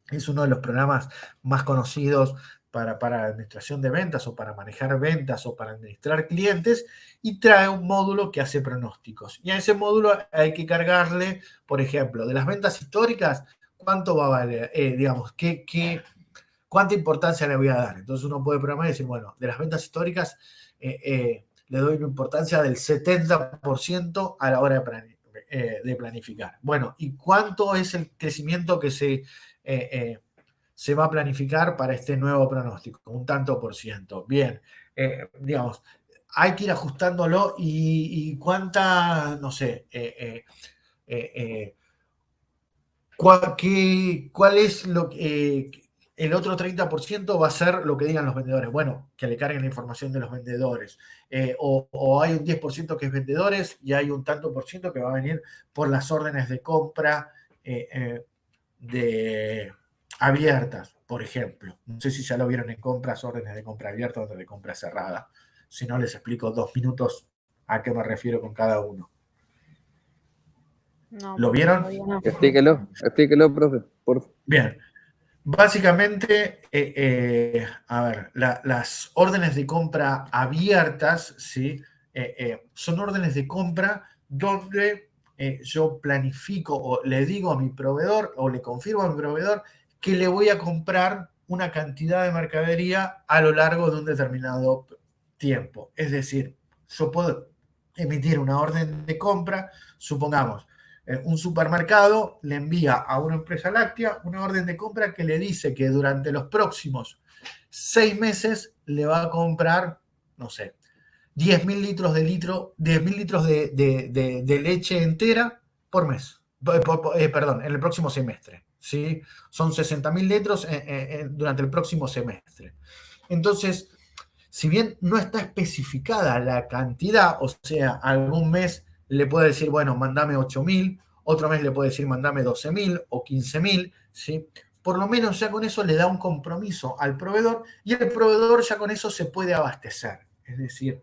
A: es uno de los programas más conocidos para administración de ventas o para manejar ventas o para administrar clientes, y trae un módulo que hace pronósticos. Y a ese módulo hay que cargarle, por ejemplo, de las ventas históricas, ¿cuánto va a valer? Digamos, ¿cuánta importancia le voy a dar? Entonces uno puede programar y decir, bueno, de las ventas históricas le doy una importancia del 70% a la hora de planificar. Bueno, ¿y cuánto es el crecimiento que se va a planificar para este nuevo pronóstico? Un tanto por ciento. Bien, digamos, hay que ir ajustándolo y cuánta, no sé, ¿cuál es lo que... el otro 30% va a ser lo que digan los vendedores. Bueno, que le carguen la información de los vendedores. O hay un 10% que es vendedores y hay un tanto por ciento que va a venir por las órdenes de compra abiertas, por ejemplo. No sé si ya lo vieron en compras, órdenes de compra abierta, órdenes de compra cerrada. Si no, les explico 2 minutos a qué me refiero con cada uno.
B: No,
A: ¿Lo vieron?
B: no.
C: Explíquelo, profe, por favor.
A: Bien. Básicamente, a ver, las órdenes de compra abiertas, ¿sí? Son órdenes de compra donde yo planifico o le digo a mi proveedor o le confirmo a mi proveedor que le voy a comprar una cantidad de mercadería a lo largo de un determinado tiempo. Es decir, yo puedo emitir una orden de compra, supongamos, un supermercado le envía a una empresa láctea una orden de compra que le dice que durante los próximos 6 meses le va a comprar, no sé, 10.000 litros de leche entera por mes. Perdón, en el próximo semestre, ¿sí? Son 60.000 litros durante el próximo semestre. Entonces, si bien no está especificada la cantidad, o sea, algún mes le puede decir, bueno, mandame 8.000, otro mes le puede decir, mandame 12.000 o 15.000, ¿sí? Por lo menos ya con eso le da un compromiso al proveedor y el proveedor ya con eso se puede abastecer. Es decir,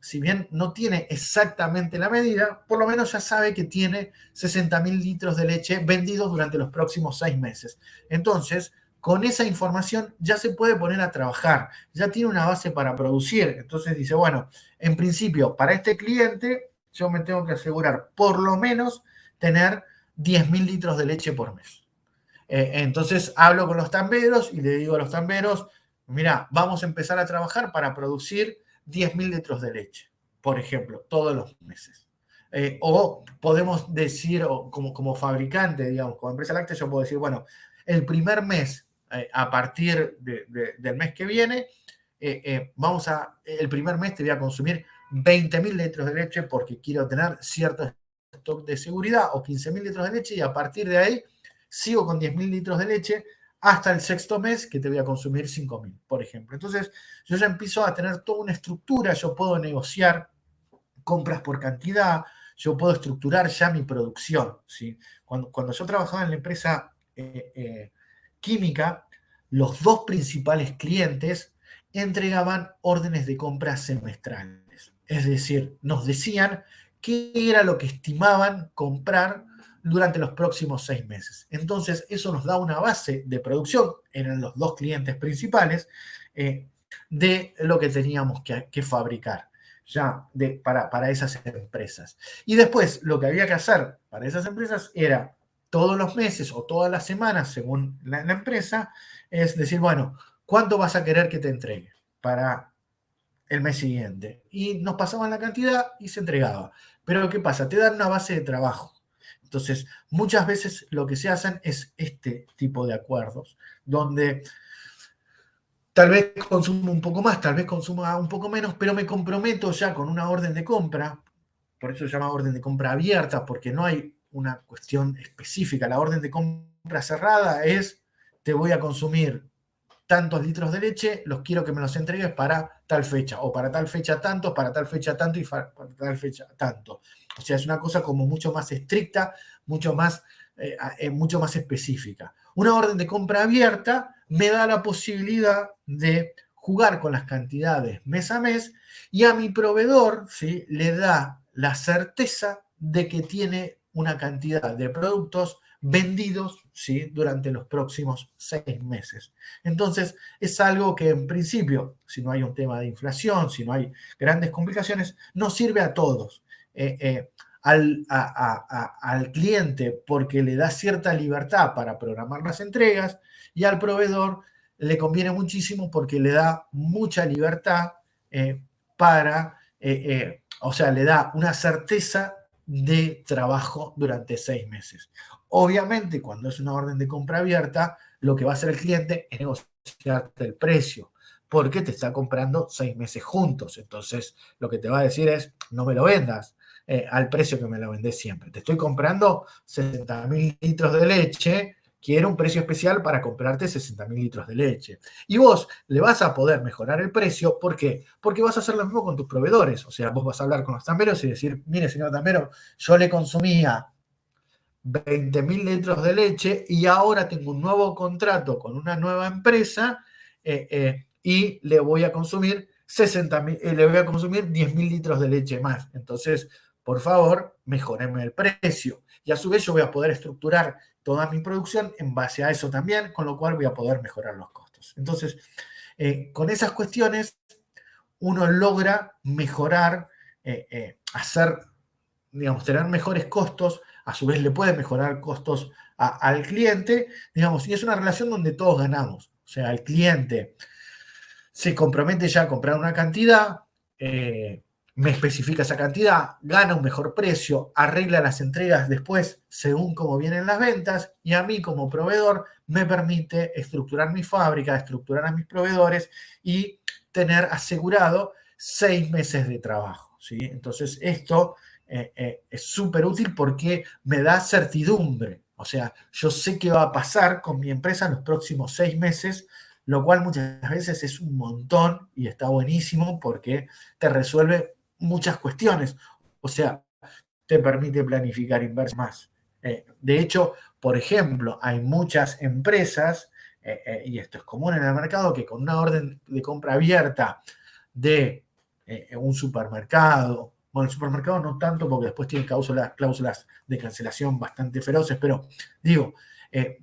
A: si bien no tiene exactamente la medida, por lo menos ya sabe que tiene 60.000 litros de leche vendidos durante los próximos 6 meses. Entonces, con esa información ya se puede poner a trabajar, ya tiene una base para producir. Entonces dice, bueno, en principio, para este cliente yo me tengo que asegurar por lo menos tener 10.000 litros de leche por mes. Entonces hablo con los tamberos y le digo a los tamberos, mira, vamos a empezar a trabajar para producir 10.000 litros de leche, por ejemplo, todos los meses. O podemos decir, como fabricante, digamos, como empresa láctea, yo puedo decir, bueno, el primer mes, a partir del mes que viene, el primer mes te voy a consumir 20.000 litros de leche porque quiero tener cierto stock de seguridad, o 15.000 litros de leche, y a partir de ahí sigo con 10.000 litros de leche hasta el sexto mes que te voy a consumir 5.000, por ejemplo. Entonces, yo ya empiezo a tener toda una estructura, yo puedo negociar compras por cantidad, yo puedo estructurar ya mi producción, ¿sí? Cuando yo trabajaba en la empresa química, los dos principales clientes entregaban órdenes de compra semestrales. Es decir, nos decían qué era lo que estimaban comprar durante los próximos 6 meses. Entonces, eso nos da una base de producción, eran los dos clientes principales, de lo que teníamos que fabricar ya para esas empresas. Y después, lo que había que hacer para esas empresas era todos los meses o todas las semanas, según la empresa, es decir, bueno, ¿cuánto vas a querer que te entregue para el mes siguiente? Y nos pasaban la cantidad y se entregaba. Pero ¿qué pasa? Te dan una base de trabajo. Entonces, muchas veces lo que se hacen es este tipo de acuerdos, donde tal vez consumo un poco más, tal vez consuma un poco menos, pero me comprometo ya con una orden de compra, por eso se llama orden de compra abierta, porque no hay una cuestión específica. La orden de compra cerrada es, te voy a consumir tantos litros de leche, los quiero que me los entregues para tal fecha, o para tal fecha tanto, para tal fecha tanto y para tal fecha tanto. O sea, es una cosa como mucho más estricta, mucho más específica. Una orden de compra abierta me da la posibilidad de jugar con las cantidades mes a mes y a mi proveedor, ¿sí?, le da la certeza de que tiene una cantidad de productos vendidos, ¿sí?, durante los próximos 6 meses. Entonces, es algo que en principio, si no hay un tema de inflación, si no hay grandes complicaciones, nos sirve a todos. Al cliente porque le da cierta libertad para programar las entregas, y al proveedor le conviene muchísimo porque le da mucha libertad o sea, le da una certeza de trabajo durante 6 meses. Obviamente, cuando es una orden de compra abierta, lo que va a hacer el cliente es negociarte el precio, porque te está comprando 6 meses juntos. Entonces, lo que te va a decir es, no me lo vendas al precio que me lo vendés siempre. Te estoy comprando 60.000 litros de leche, quiero un precio especial para comprarte 60.000 litros de leche. Y vos le vas a poder mejorar el precio. ¿Por qué? Porque vas a hacer lo mismo con tus proveedores. O sea, vos vas a hablar con los tamberos y decir, mire, señor tambero, yo le consumía 20.000 litros de leche y ahora tengo un nuevo contrato con una nueva empresa y le voy a consumir 10.000 litros de leche más. Entonces, por favor, mejoreme el precio. Y a su vez yo voy a poder estructurar toda mi producción en base a eso también, con lo cual voy a poder mejorar los costos. Entonces, con esas cuestiones, uno logra mejorar, digamos, tener mejores costos, a su vez le puede mejorar costos al cliente, digamos, y es una relación donde todos ganamos. O sea, el cliente se compromete ya a comprar una cantidad, me especifica esa cantidad, gana un mejor precio, arregla las entregas después según cómo vienen las ventas, y a mí como proveedor me permite estructurar mi fábrica, estructurar a mis proveedores y tener asegurado 6 meses de trabajo, ¿sí? Entonces esto es súper útil porque me da certidumbre. O sea, yo sé qué va a pasar con mi empresa en los próximos 6 meses lo cual muchas veces es un montón y está buenísimo porque te resuelve muchas cuestiones. O sea, te permite planificar inversiones más. De hecho, por ejemplo, hay muchas empresas, y esto es común en el mercado, que con una orden de compra abierta de un supermercado, bueno, el supermercado no tanto porque después tiene cláusulas de cancelación bastante feroces, pero digo,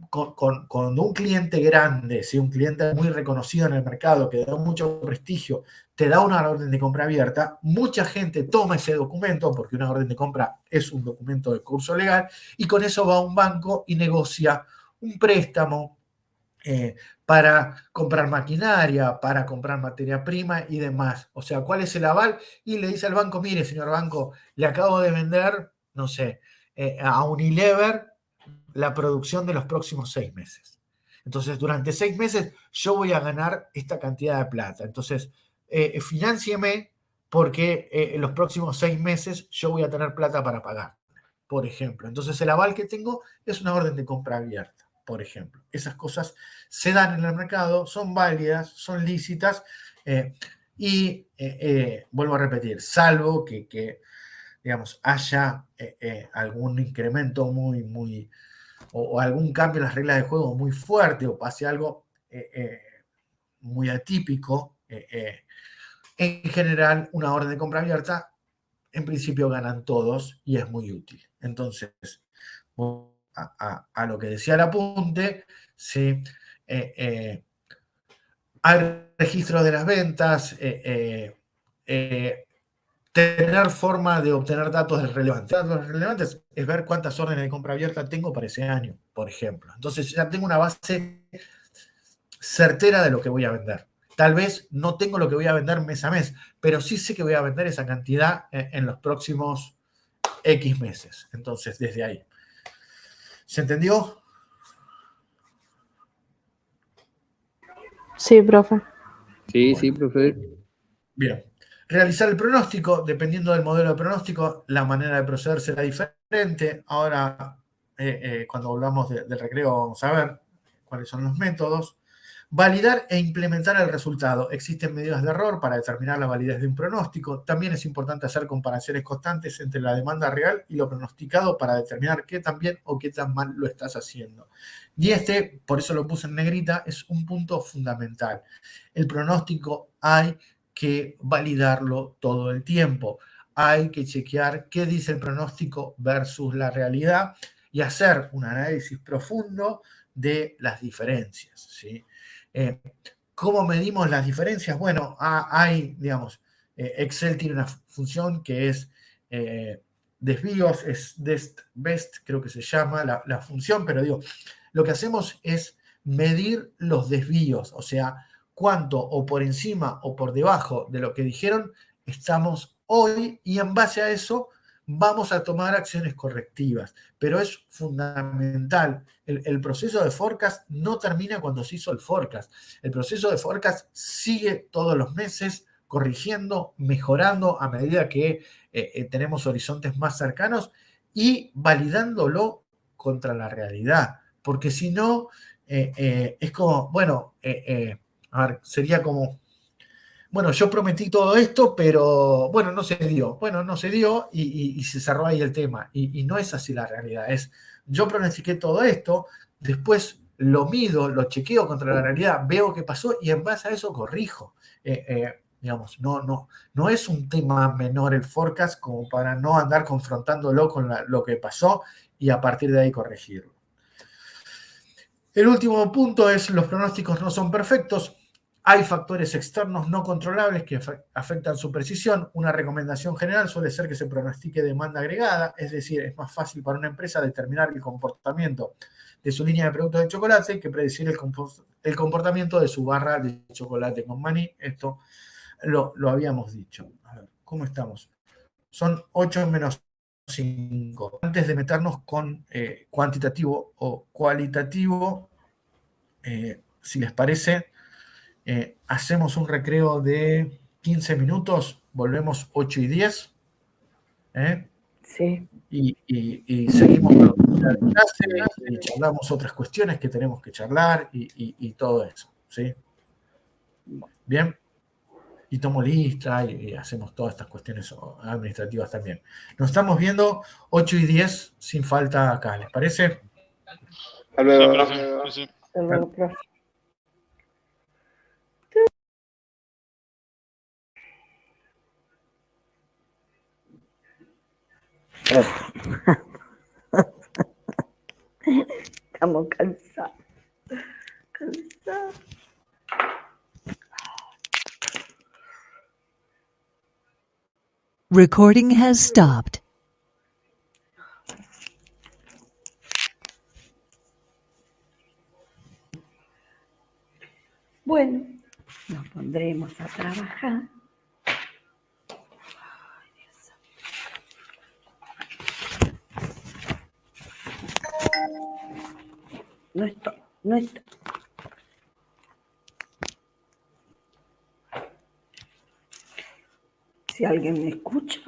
A: con un cliente grande, ¿sí? Un cliente muy reconocido en el mercado, que da mucho prestigio, te da una orden de compra abierta, mucha gente toma ese documento, porque una orden de compra es un documento de curso legal, y con eso va a un banco y negocia un préstamo para comprar maquinaria, para comprar materia prima y demás. O sea, ¿cuál es el aval? Y le dice al banco, mire, señor banco, le acabo de vender, no sé, a Unilever la producción de los próximos 6 meses. Entonces, durante 6 meses yo voy a ganar esta cantidad de plata. Entonces, financieme porque en los próximos 6 meses yo voy a tener plata para pagar, por ejemplo. Entonces, el aval que tengo es una orden de compra abierta, por ejemplo. Esas cosas se dan en el mercado, son válidas, son lícitas y vuelvo a repetir, salvo que digamos, haya algún incremento o algún cambio en las reglas de juego muy fuerte o pase algo muy atípico, en general una orden de compra abierta en principio ganan todos y es muy útil. Entonces, a lo que decía el apunte, sí, hay registro de las ventas, tener forma de obtener datos relevantes. Datos relevantes es ver cuántas órdenes de compra abierta tengo para ese año, por ejemplo. Entonces ya tengo una base certera de lo que voy a vender. Tal vez no tengo lo que voy a vender mes a mes, pero sí sé que voy a vender esa cantidad en los próximos X meses. Entonces, desde ahí. ¿Se entendió?
B: Sí, profe.
G: Sí, sí, profe.
A: Bien. Realizar el pronóstico, dependiendo del modelo de pronóstico, la manera de proceder será diferente. Ahora, cuando volvamos del recreo, vamos a ver cuáles son los métodos. Validar e implementar el resultado. Existen medidas de error para determinar la validez de un pronóstico. También es importante hacer comparaciones constantes entre la demanda real y lo pronosticado para determinar qué tan bien o qué tan mal lo estás haciendo. Y por eso lo puse en negrita, es un punto fundamental. El pronóstico hay que validarlo todo el tiempo. Hay que chequear qué dice el pronóstico versus la realidad y hacer un análisis profundo de las diferencias, ¿sí? ¿Cómo medimos las diferencias? Bueno, hay, digamos, Excel tiene una función que es desvíos, es best, creo que se llama la función, pero digo, lo que hacemos es medir los desvíos, o sea, cuánto o por encima o por debajo de lo que dijeron estamos hoy y en base a eso vamos a tomar acciones correctivas. Pero es fundamental, el proceso de forecast no termina cuando se hizo el forecast. El proceso de forecast sigue todos los meses corrigiendo, mejorando a medida que tenemos horizontes más cercanos y validándolo contra la realidad. Porque si no, es como, bueno, a ver, sería como, bueno, yo prometí todo esto, pero bueno, no se dio. Bueno, no se dio y se cerró ahí el tema. Y no es así la realidad. Es, yo pronostiqué todo esto, después lo mido, lo chequeo contra la realidad, veo qué pasó y en base a eso corrijo. Digamos, no es un tema menor el forecast como para no andar confrontándolo con lo que pasó y a partir de ahí corregirlo. El último punto es los pronósticos no son perfectos. Hay factores externos no controlables que afectan su precisión. Una recomendación general suele ser que se pronostique demanda agregada, es decir, es más fácil para una empresa determinar el comportamiento de su línea de productos de chocolate que predecir el comportamiento de su barra de chocolate con maní. Esto lo habíamos dicho. A ver, ¿cómo estamos? Son 8 menos 5. Antes de meternos con cuantitativo o cualitativo, si les parece, hacemos un recreo de 15 minutos, volvemos 8 y 10.
E: Sí.
A: Y seguimos con la clase y charlamos otras cuestiones que tenemos que charlar y todo eso, ¿sí? Bien. Y tomo lista y hacemos todas estas cuestiones administrativas también. Nos estamos viendo 8:10 sin falta acá, ¿les parece?
C: Hasta
D: Sí,
C: luego.
D: profe. Sí, sí.
E: Hasta luego, profe. Estamos cansados. Cansados.
H: Recording has stopped.
E: Bueno, nos pondremos a trabajar. No estoy, no estoy. Si alguien me escucha.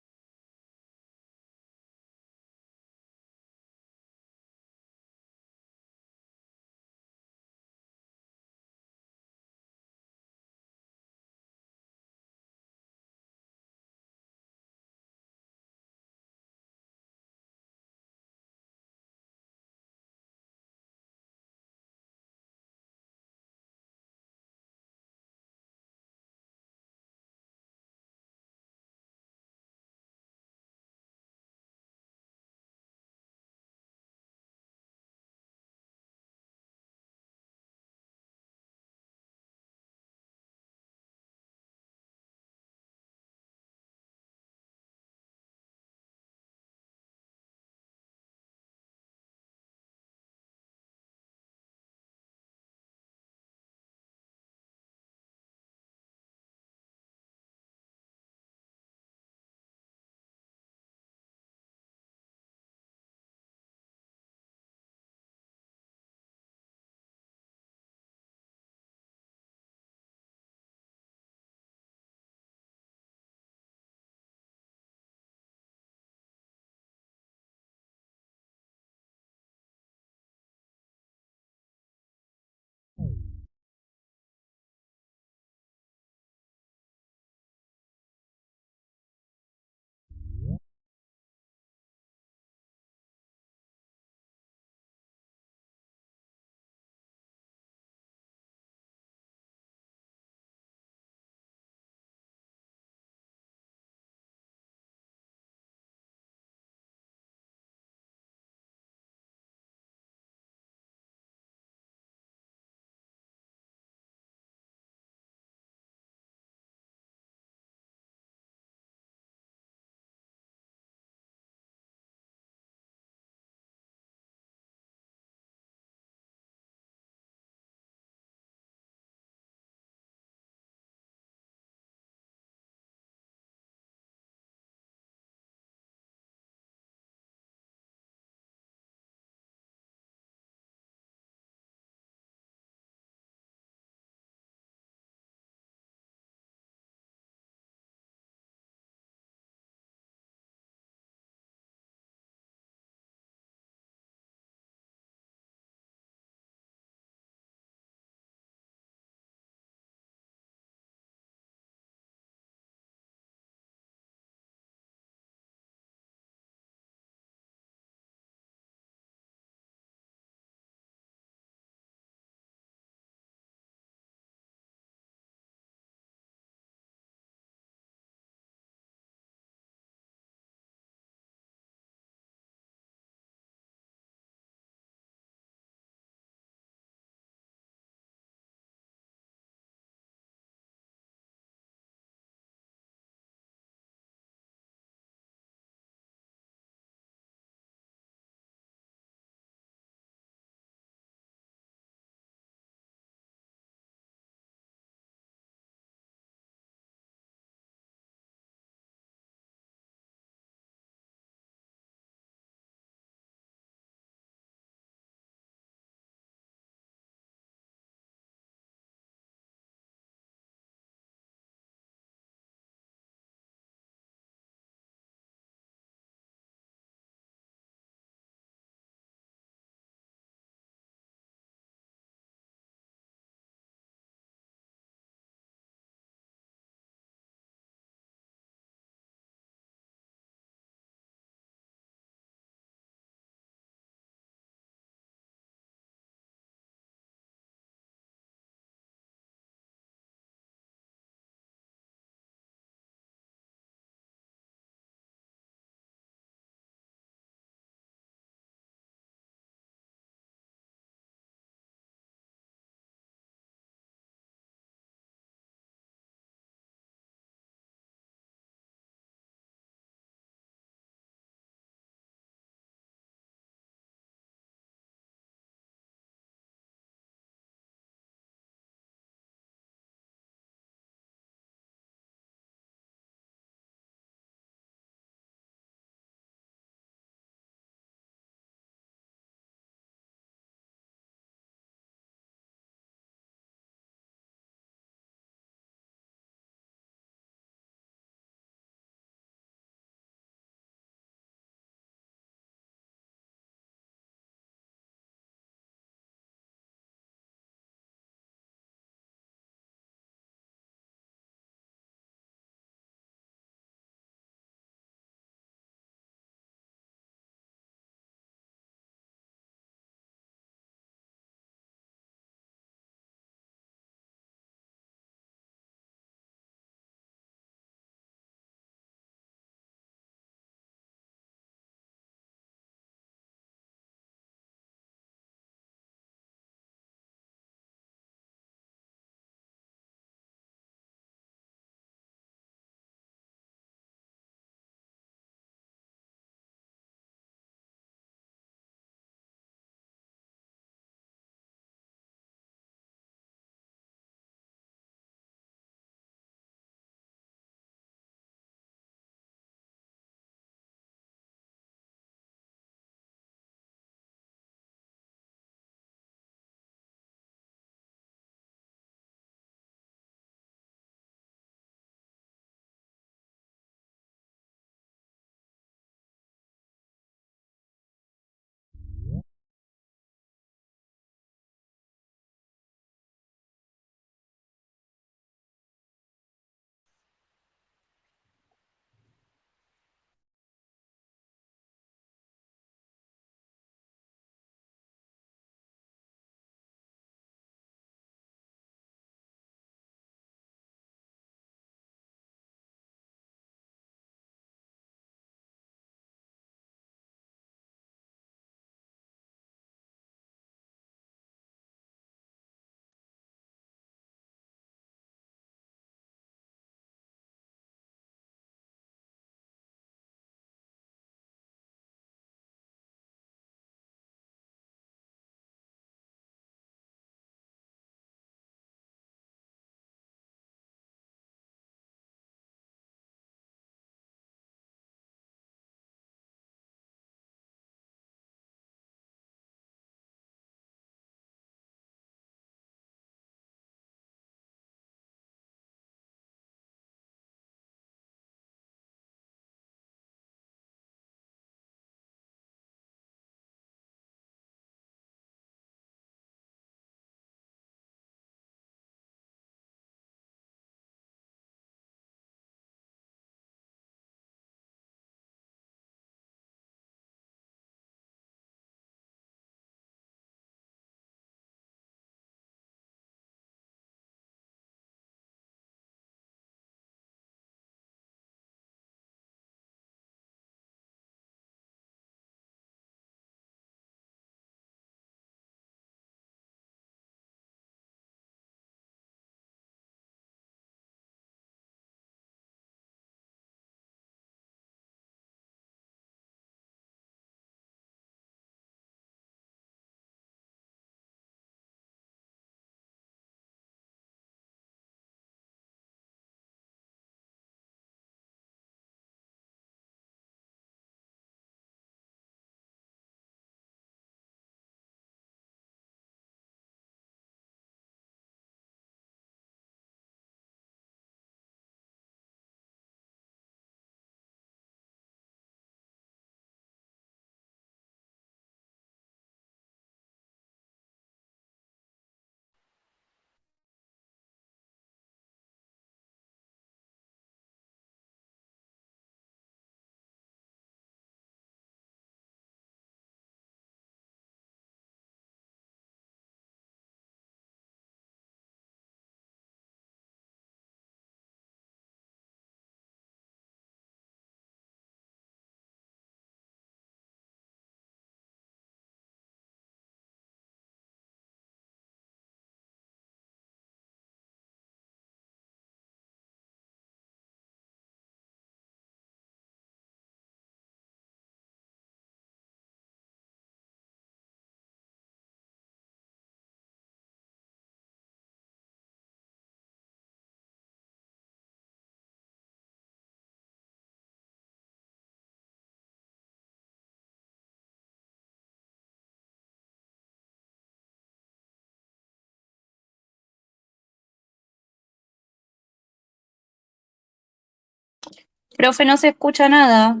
I: Profe, no se escucha nada.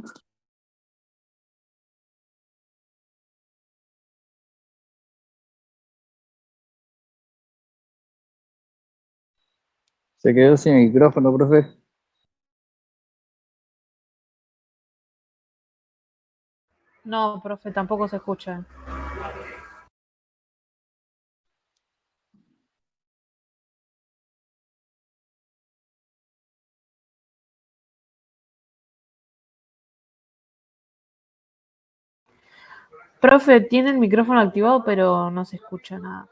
G: Se quedó sin micrófono, profe.
E: No, profe, tampoco se escucha. Profe, tiene el micrófono activado, pero no se escucha nada.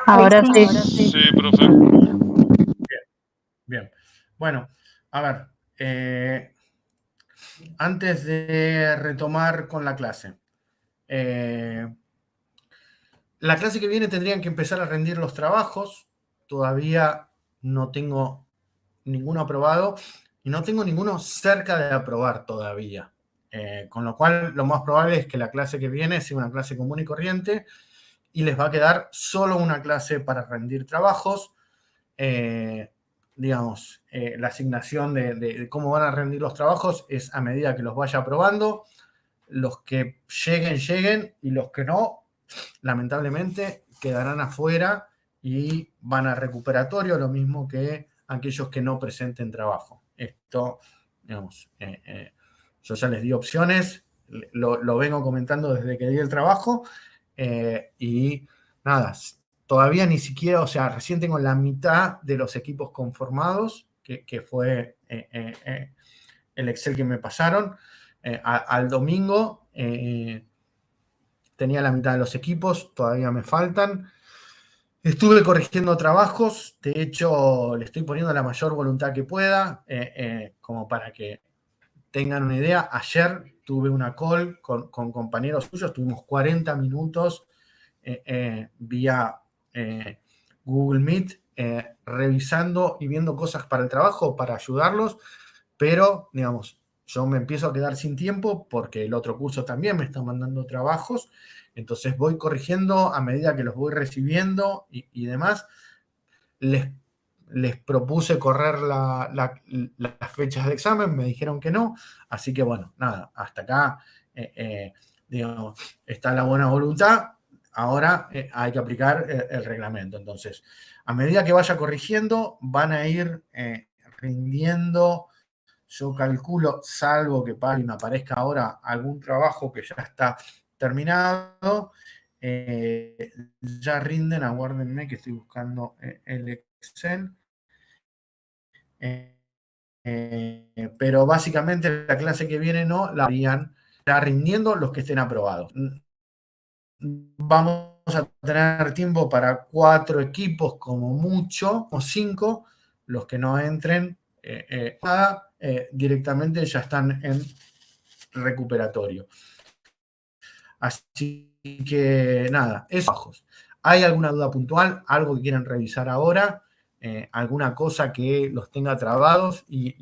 E: Ahora sí.
D: Sí, profe.
A: Bien. Bueno, a ver, antes de retomar con la clase, la clase que viene tendrían que empezar a rendir los trabajos. Todavía no tengo ninguno aprobado y no tengo ninguno cerca de aprobar todavía. Con lo cual, lo más probable es que la clase que viene sea una clase común y corriente y les va a quedar solo una clase para rendir trabajos. Digamos, la asignación de cómo van a rendir los trabajos es a medida que los vaya aprobando. Los que lleguen y los que no, lamentablemente, quedarán afuera y van a recuperatorio, lo mismo que aquellos que no presenten trabajo. Esto, digamos, yo ya les di opciones, lo vengo comentando desde que di el trabajo y nada, todavía ni siquiera, o sea, recién tengo la mitad de los equipos conformados, que fue el Excel que me pasaron. Al domingo tenía la mitad de los equipos, todavía me faltan. Estuve corrigiendo trabajos, de hecho le estoy poniendo la mayor voluntad que pueda, como para que tengan una idea. Ayer tuve una call con compañeros suyos, tuvimos 40 minutos vía Google Meet, revisando y viendo cosas para el trabajo, para ayudarlos, pero, digamos, yo me empiezo a quedar sin tiempo porque el otro curso también me está mandando trabajos, entonces voy corrigiendo a medida que los voy recibiendo y demás. Les propuse correr las fechas del examen, me dijeron que no, así que bueno, nada, hasta acá, digamos, está la buena voluntad. Ahora hay que aplicar el reglamento. Entonces, a medida que vaya corrigiendo, van a ir rindiendo. Yo calculo, salvo que para me aparezca ahora algún trabajo que ya está terminado, ya rinden, aguárdenme que estoy buscando el Excel. Pero básicamente la clase que viene no la harían ya rindiendo los que estén aprobados. Vamos a tener tiempo para 4 equipos como mucho, o 5, los que no entren nada, directamente ya están en recuperatorio. Así que nada, esos bajos. ¿Hay alguna duda puntual? ¿Algo que quieran revisar ahora? ¿Alguna cosa que los tenga trabados y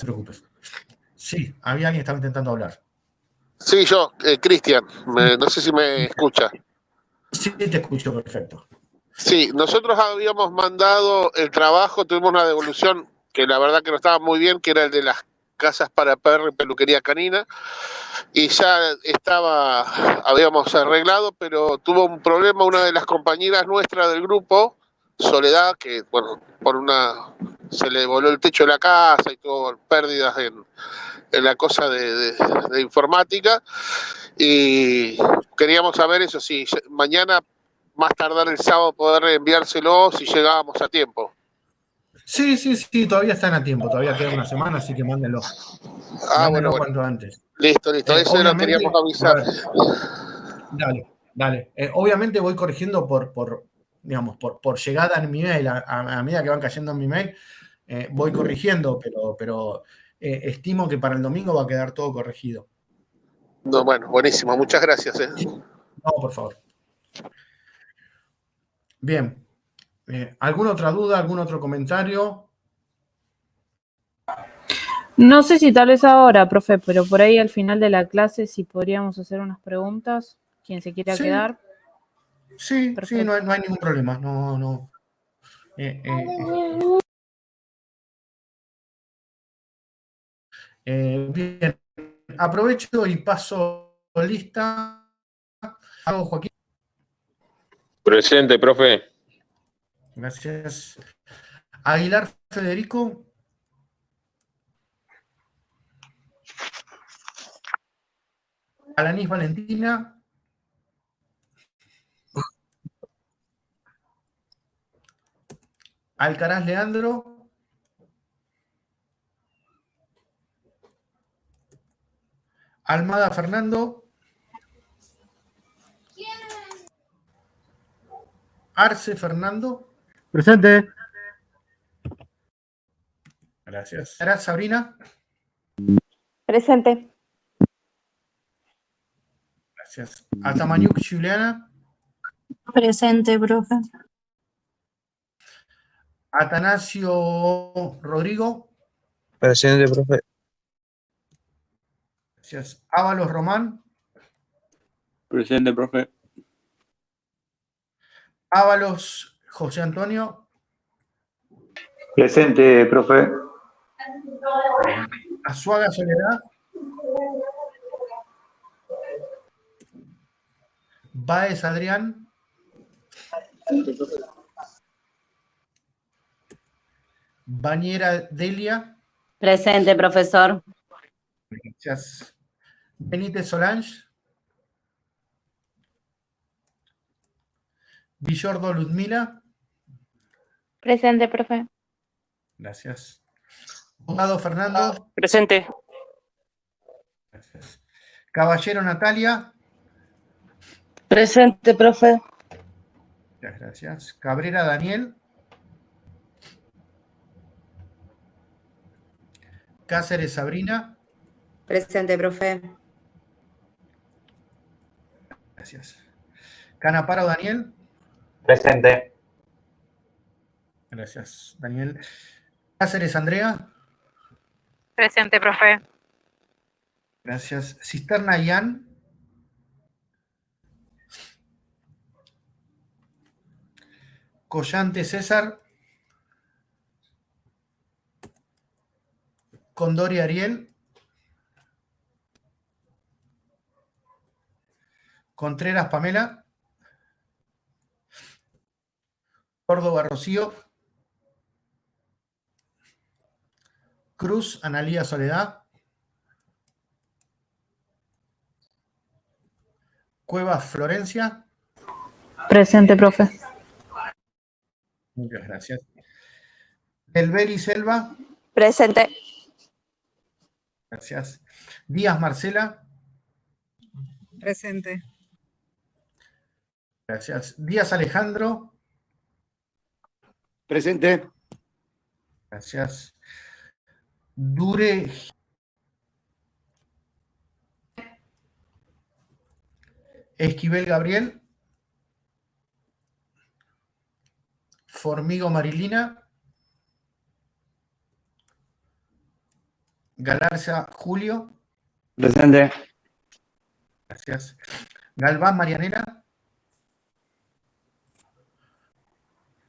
A: se preocupes. Sí, había alguien que estaba intentando hablar.
F: Sí, yo, Cristian, no sé si me escucha.
A: Sí, te escucho perfecto.
F: Sí, nosotros habíamos mandado el trabajo, tuvimos una devolución que la verdad que no estaba muy bien, que era el de las casas para perro y peluquería canina, y ya habíamos arreglado, pero tuvo un problema una de las compañeras nuestras del grupo, Soledad, que bueno, se le voló el techo de la casa y tuvo pérdidas en la cosa de informática, y queríamos saber eso, si mañana, más tardar el sábado, poder enviárselo si llegábamos a tiempo.
A: Sí, todavía están a tiempo, todavía queda una semana, así que mándenlo.
F: Bueno,
A: Mándenlo
F: bueno.
A: cuanto antes.
F: Listo, eso lo
A: Obviamente,
F: queríamos
A: a
F: avisar.
A: ver, dale. Obviamente voy corrigiendo digamos, por llegada en mi mail, a medida que van cayendo en mi mail, voy corrigiendo, pero estimo que para el domingo va a quedar todo corregido.
F: No, bueno, buenísimo, muchas gracias.
A: No, por favor. Bien. ¿Alguna otra duda, algún otro comentario?
B: No sé si tal vez ahora, profe, pero por ahí al final de la clase si podríamos hacer unas preguntas, quien se quiera
A: Sí.
B: quedar.
A: Sí,
B: Perfecto.
A: no hay ningún problema. No. Bien, aprovecho y paso lista. Hago Joaquín.
J: Presente, profe.
A: Gracias. Aguilar Federico. Alanís Valentina. Alcaraz Leandro. Almada Fernando. Arce Fernando.
G: Presente.
A: Gracias. Sabrina.
E: Presente.
A: Gracias. Atamaniuk Juliana.
I: Presente, profe.
A: Atanasio Rodrigo.
G: Presente, profe.
A: Gracias. Ábalos Román.
K: Presente, profe.
A: Ábalos José Antonio.
G: Presente, profe.
A: Azuaga Soledad. Báez Adrián. Bañera Delia.
L: Presente, profesor.
A: Gracias. Benítez Solange. Villordo Ludmila.
B: Presente, profe.
A: Gracias. Abogado Fernando.
K: Presente.
A: Gracias. Caballero Natalia.
L: Presente, profe.
A: Muchas gracias. Cabrera Daniel. Cáceres Sabrina.
L: Presente, profe.
A: Gracias. Canaparo Daniel.
G: Presente.
A: Gracias, Daniel. Cáceres Andrea.
B: Presente, profe.
A: Gracias. Cisterna Ian. Collante César. Condori Ariel. Contreras Pamela. Córdoba Rocío. Cruz Analía Soledad. Cuevas Florencia.
B: Presente, profe.
A: Muchas gracias. Elberi Selva.
L: Presente.
A: Gracias. Díaz Marcela.
L: Presente.
A: Gracias. Díaz Alejandro.
C: Presente.
A: Gracias. Dure. Esquivel Gabriel. Formigo Marilina. Galarza Julio.
C: Presente.
A: Gracias. Galván Marianela.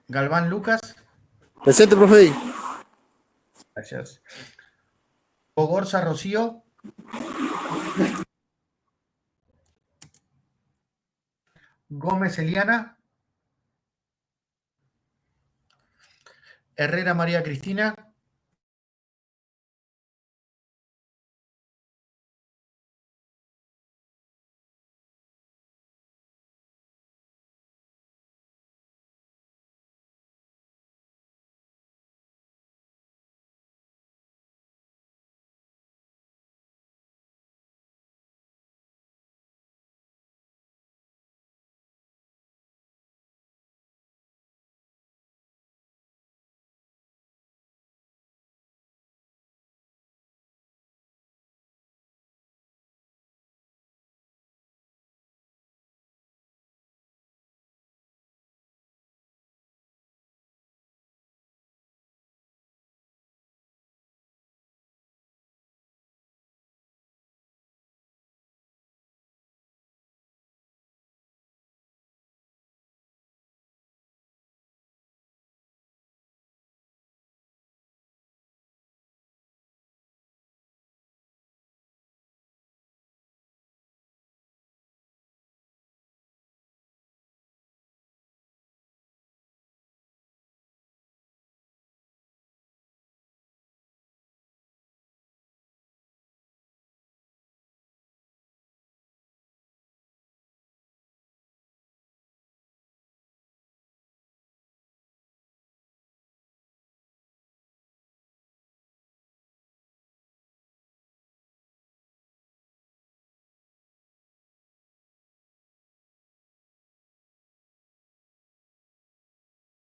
A: Galván Lucas.
G: Presente, profe.
A: Gracias. Ogorza Rocío. Gómez Eliana. Herrera María Cristina.